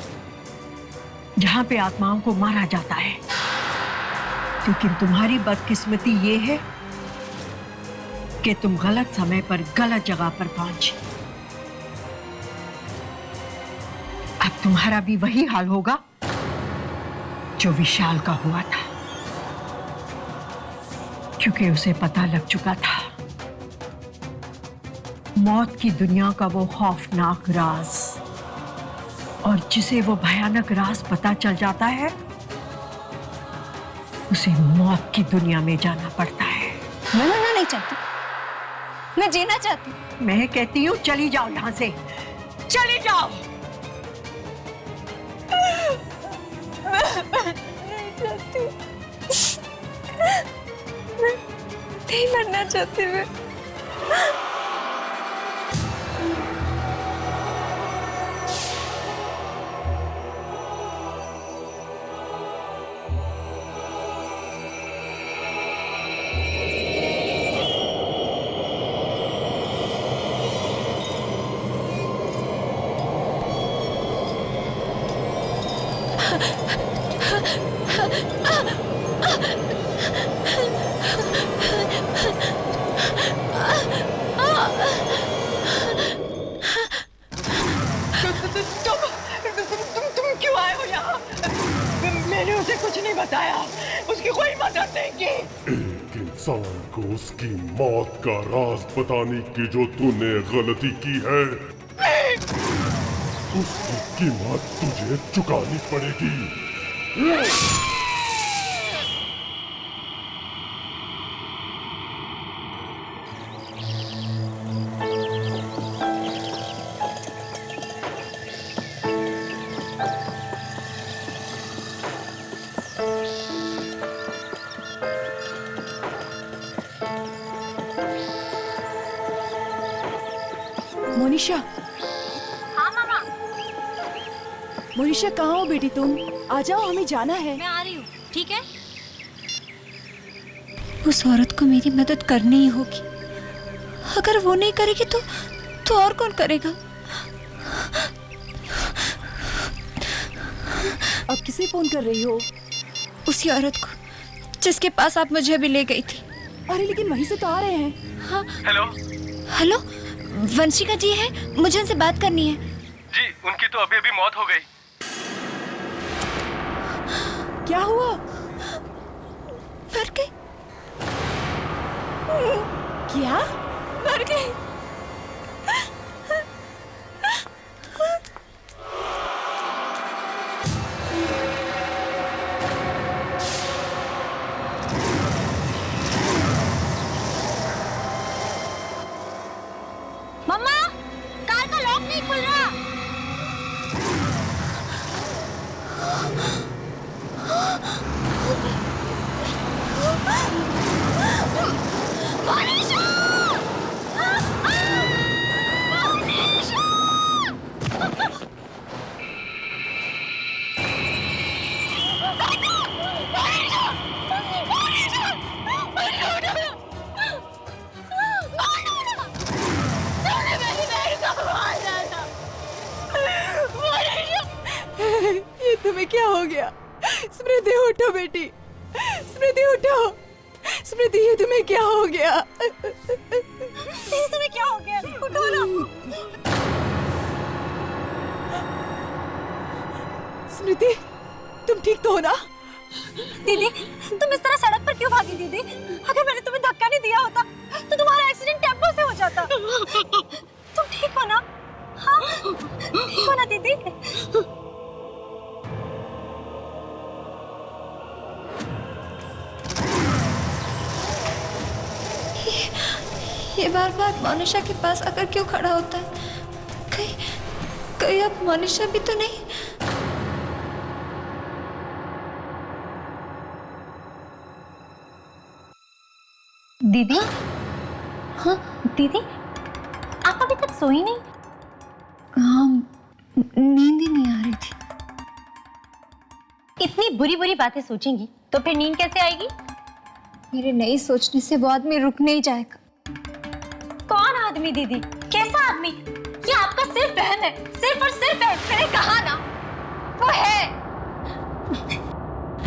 जहां पे आत्माओं को मारा जाता है, लेकिन तुम्हारी बदकिस्मती ये है कि तुम गलत समय पर गलत जगह पर पहुंची। अब तुम्हारा भी वही हाल होगा जो विशाल का हुआ था, क्योंकि उसे पता लग चुका था मौत की दुनिया का वो खौफनाक राज, और जिसे वो भयानक राज पता चल जाता है, उसे मौत की दुनिया में जाना पड़ता है। मैं मरना नहीं चाहती, मैं जीना चाहती हूँ। मैं कहती हूँ चली जाओ यहां से, चली जाओ। नहीं मरना चाहती मैं। तुम क्यों आए हो यहाँ? मैंने उसे कुछ नहीं बताया, उसकी कोई मदद नहीं की। एक इंसान को उसकी मौत का राज बताने की जो तूने गलती की है, उसकी कीमत तुझे चुकानी पड़ेगी। मोनिशा। हाँ मामा। मोनिशा कहाँ हो बेटी तुम? आ जाओ, हमें जाना है। मैं आ रही हूँ, ठीक है? उस औरत को मेरी मदद करनी ही होगी। अगर वो नहीं करेगी तो और कौन करेगा? अब किसे फोन कर रही हो? उसी औरत को जिसके पास आप मुझे भी ले गई थी। अरे लेकिन वहीं से तो आ रहे हैं। हाँ। हेलो हेलो, वंशिका जी है, मुझे उनसे बात करनी है। जी, उनकी तो अभी अभी मौत हो गई। क्या हुआ? मर गई। क्या? मर गई। मम्मा, कार का लॉक नहीं खुल रहा। मनीषा! ये तुम्हें क्या हो गया? स्मृति उठो बेटी, स्मृति उठो। स्मृति ये तुम्हें क्या हो गया? तुम्हें क्या हो गया? उठो ना। स्मृति, तुम ठीक तो हो ना? दीदी, तुम इस तरह सड़क पर क्यों भागी दीदी? अगर मैंने तुम्हें धक्का नहीं दिया होता तो तुम्हारा एक्सीडेंट टेम्पो से हो जाता। तुम ठीक हो ना? हाँ, ठीक हो ना दीदी? ये बार बार मोनिशा के पास आकर क्यों खड़ा होता है? कहीं अब मोनिशा भी तो नहीं? दीदी? हाँ दीदी, आप अभी तक सोई नहीं? हाँ, नींद ही नहीं आ रही थी। इतनी बुरी बुरी बातें सोचेंगी तो फिर नींद कैसे आएगी? मेरे नहीं सोचने से वो आदमी रुक नहीं जाएगा। कौन आदमी दीदी? कैसा आदमी? ये आपका सिर्फ बहन है, सिर्फ और सिर्फ है। मैंने कहा ना, वो है।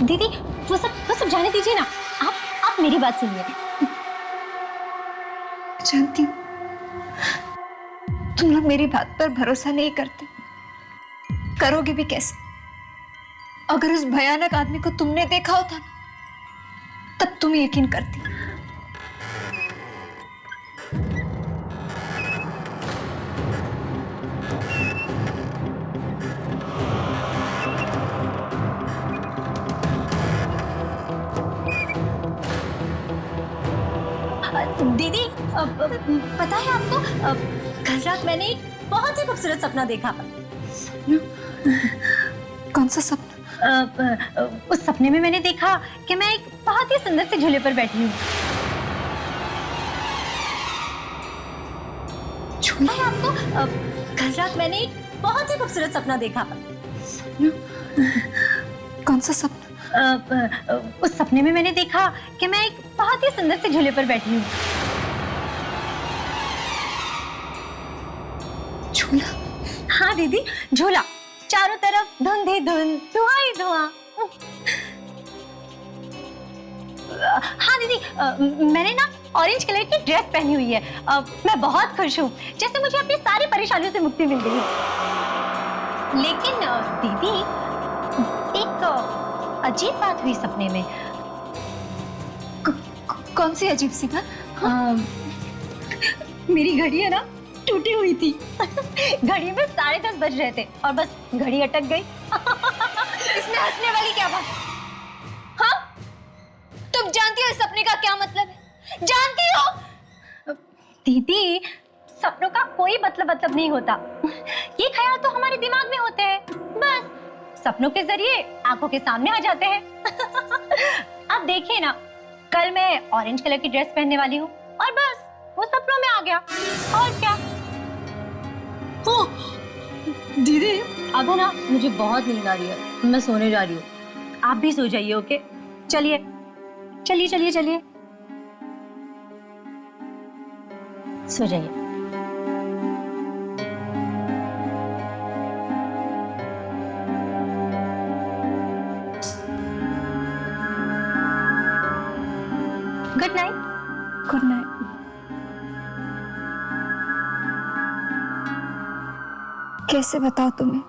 दीदी, वो सब जाने दीजिए ना। आप मेरी बात सुनिए। जानती हूँ तुम लोग मेरी बात पर भरोसा नहीं करते, करोगे भी कैसे? अगर उस भयानक आदमी को तुमने देखा होता तब तुम यकीन करती। दीदी, पता है आपको, कल रात मैंने एक बहुत ही खूबसूरत सपना देखा। सपना? कौन सा सपना? उस सपने में मैंने देखा कि मैं एक बहुत ही सुंदर से झूले पर बैठी हूँ। झूला? आपको कल रात मैंने एक बहुत ही खूबसूरत सपना देखा। सपना? कौन सा सपना? उस सपने में मैंने देखा कि मैं एक बहुत ही सुंदर से झूले पर बैठी हूँ। झूला? हाँ दीदी, झूला। चारों तरफ धुंध ही धुंध, धुआं ही धुआं। हाँ दीदी, मैंने ना ऑरेंज कलर की ड्रेस पहनी हुई है। मैं बहुत खुश हूँ, जैसे मुझे अपनी सारी परेशानियों से मुक्ति मिल गई। लेकिन दीदी, एक अजीब बात हुई सपने में। कौन सी अजीब सी बात? मेरी घड़ी है ना, टूटी हुई थी। घड़ी में 10:30 बज रहे थे और बस घड़ी अटक गई। इसमें हंसने वाली क्या बात? हाँ, तुम जानती हो इस सपने का क्या मतलब है? जानती हो? दीदी, सपनों का कोई मतलब नहीं होता। ये ख्याल तो हमारे दिमाग में होते हैं, बस सपनों के जरिए आंखों के सामने आ जाते हैं। अब देखिए ना, कल मैं ऑरेंज कलर की ड्रेस पहनने वाली हूँ और बस वो सपनों में आ गया। और क्या? दीदी, अब है ना, मुझे बहुत नींद आ रही है, मैं सोने जा रही हूँ। आप भी सो जाइए, ओके? चलिए चलिए चलिए चलिए, सो जाइए। Good night. Good night. कैसे बताओ तुम्हें?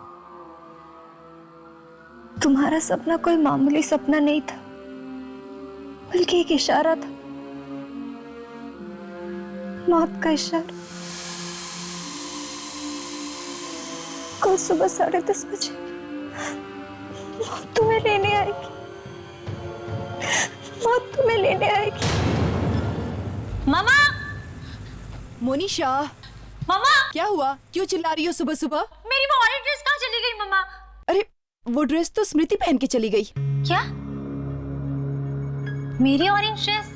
तुम्हारा सपना कोई मामूली सपना नहीं था, बल्कि एक इशारा था, मौत का इशारा। कल सुबह 10:30 बजे मौत तुम्हें लेने आएगी, मौत तुम्हें लेने आएगी। मामा! मोनिशा, मामा! क्या हुआ? क्यों चिल्ला रही हो सुबह सुबह? मेरी वो ऑरेंज ड्रेस कहाँ चली गई मामा? अरे, वो ड्रेस तो स्मृति पहन के चली गई। क्या? मेरी ऑरेंज ड्रेस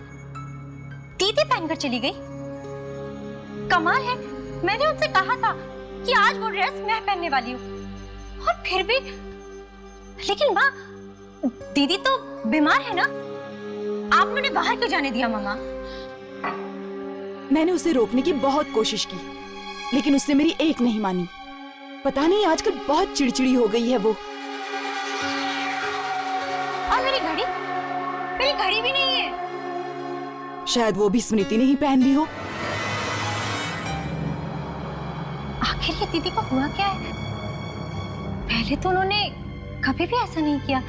दीदी पहनकर चली गई? कमाल है, मैंने उनसे कहा था कि आज वो ड्रेस मैं पहनने वाली हूँ, और फिर भी। लेकिन माँ, दीदी तो बीमार है ना, आपने उन्हें बाहर क्यों जाने दिया मामा? मैंने उसे रोकने की बहुत कोशिश की, लेकिन उसने मेरी एक नहीं मानी। पता नहीं आजकल बहुत चिड़चिड़ी हो गई है वो। और मेरी घड़ी भी नहीं है। शायद वो भी स्मृति ने ही पहन ली हो। आखिर ये दीदी को हुआ क्या है? पहले तो उन्होंने कभी भी ऐसा नहीं किया।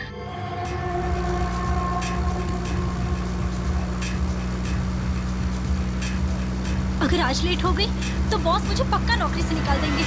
अगर आज लेट हो गई तो बॉस मुझे पक्का नौकरी से निकाल देंगे।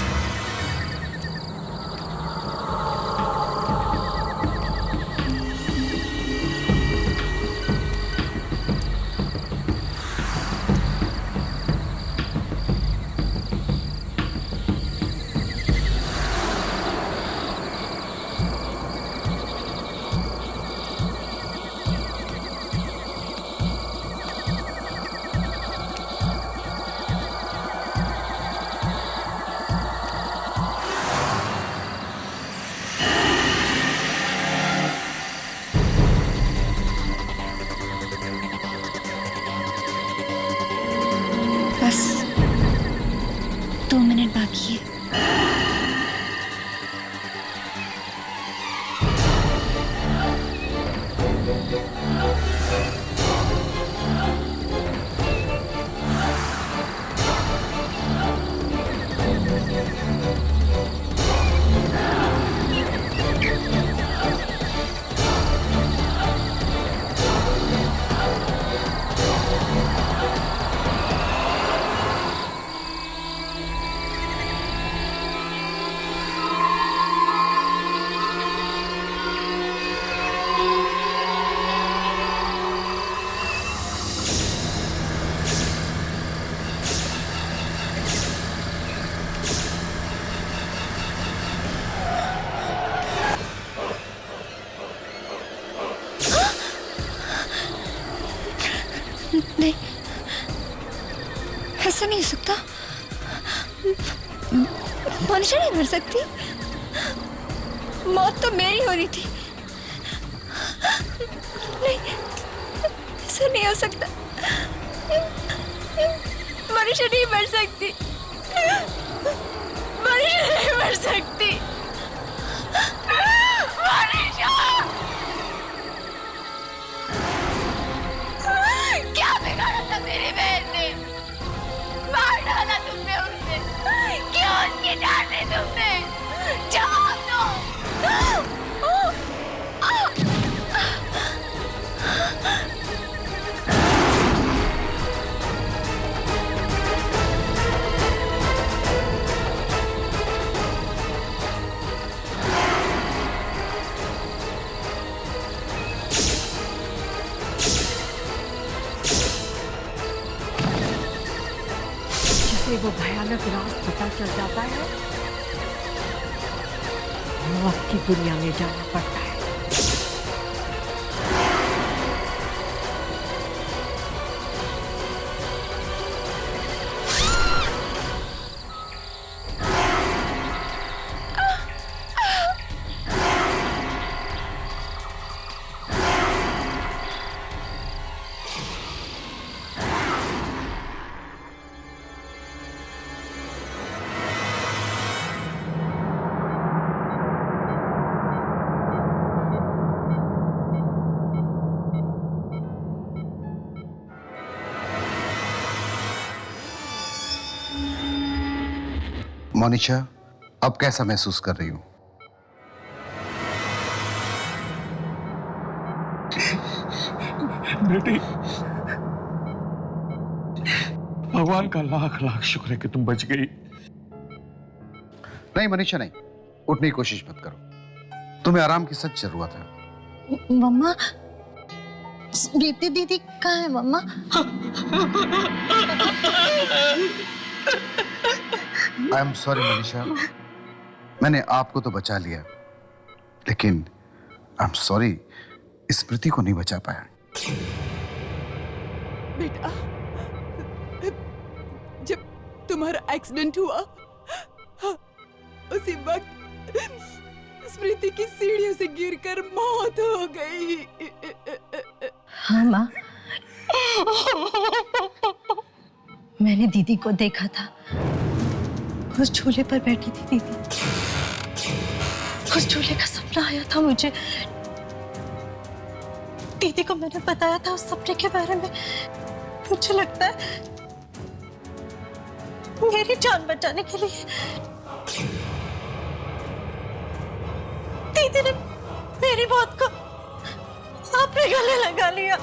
बस 2 मिनट बाकी है। नहीं, ऐसा नहीं हो सकता। मोनिशा नहीं मर सकती। मौत तो मेरी हो रही थी। नहीं, ऐसा नहीं हो सकता। मोनिशा नहीं मर सकती। मोनिशा नहीं मर सकती। क्या बिगाड़ा था मेरी बहन ने? मार डाला तुमने उसे। क्यों उसकी जान ली तुमने? जवाब दो। जिसे वो भयानक राज पता चल जाता है, मौत की दुनिया में जाना पड़ता है। मोनिशा, अब कैसा महसूस कर रही हूं? बेटी, भगवान का लाख लाख शुक्र है कि तुम बच गई। नहीं मनीषा, नहीं, उठने की कोशिश मत करो। तुम्हें आराम की सच जरूरत है। मम्मा, दीदी दीदी कहाँ है मम्मा? आई एम सॉरी मनीषा, मैंने आपको तो बचा लिया, लेकिन आई एम सॉरी, स्मृति को नहीं बचा पाया। बेटा, जब तुम्हारा एक्सीडेंट हुआ, उसी वक्त स्मृति की सीढ़ियों से गिरकर मौत हो गई। हाँ माँ, मैंने दीदी को देखा था, उस झूले पर बैठी थी दीदी। उस झूले का सपना आया था मुझे। दीदी को मैंने बताया था उस सपने के बारे में। मुझे लगता है मेरी जान बचाने के लिए दीदी ने मेरी बात को अपने गले लगा लिया।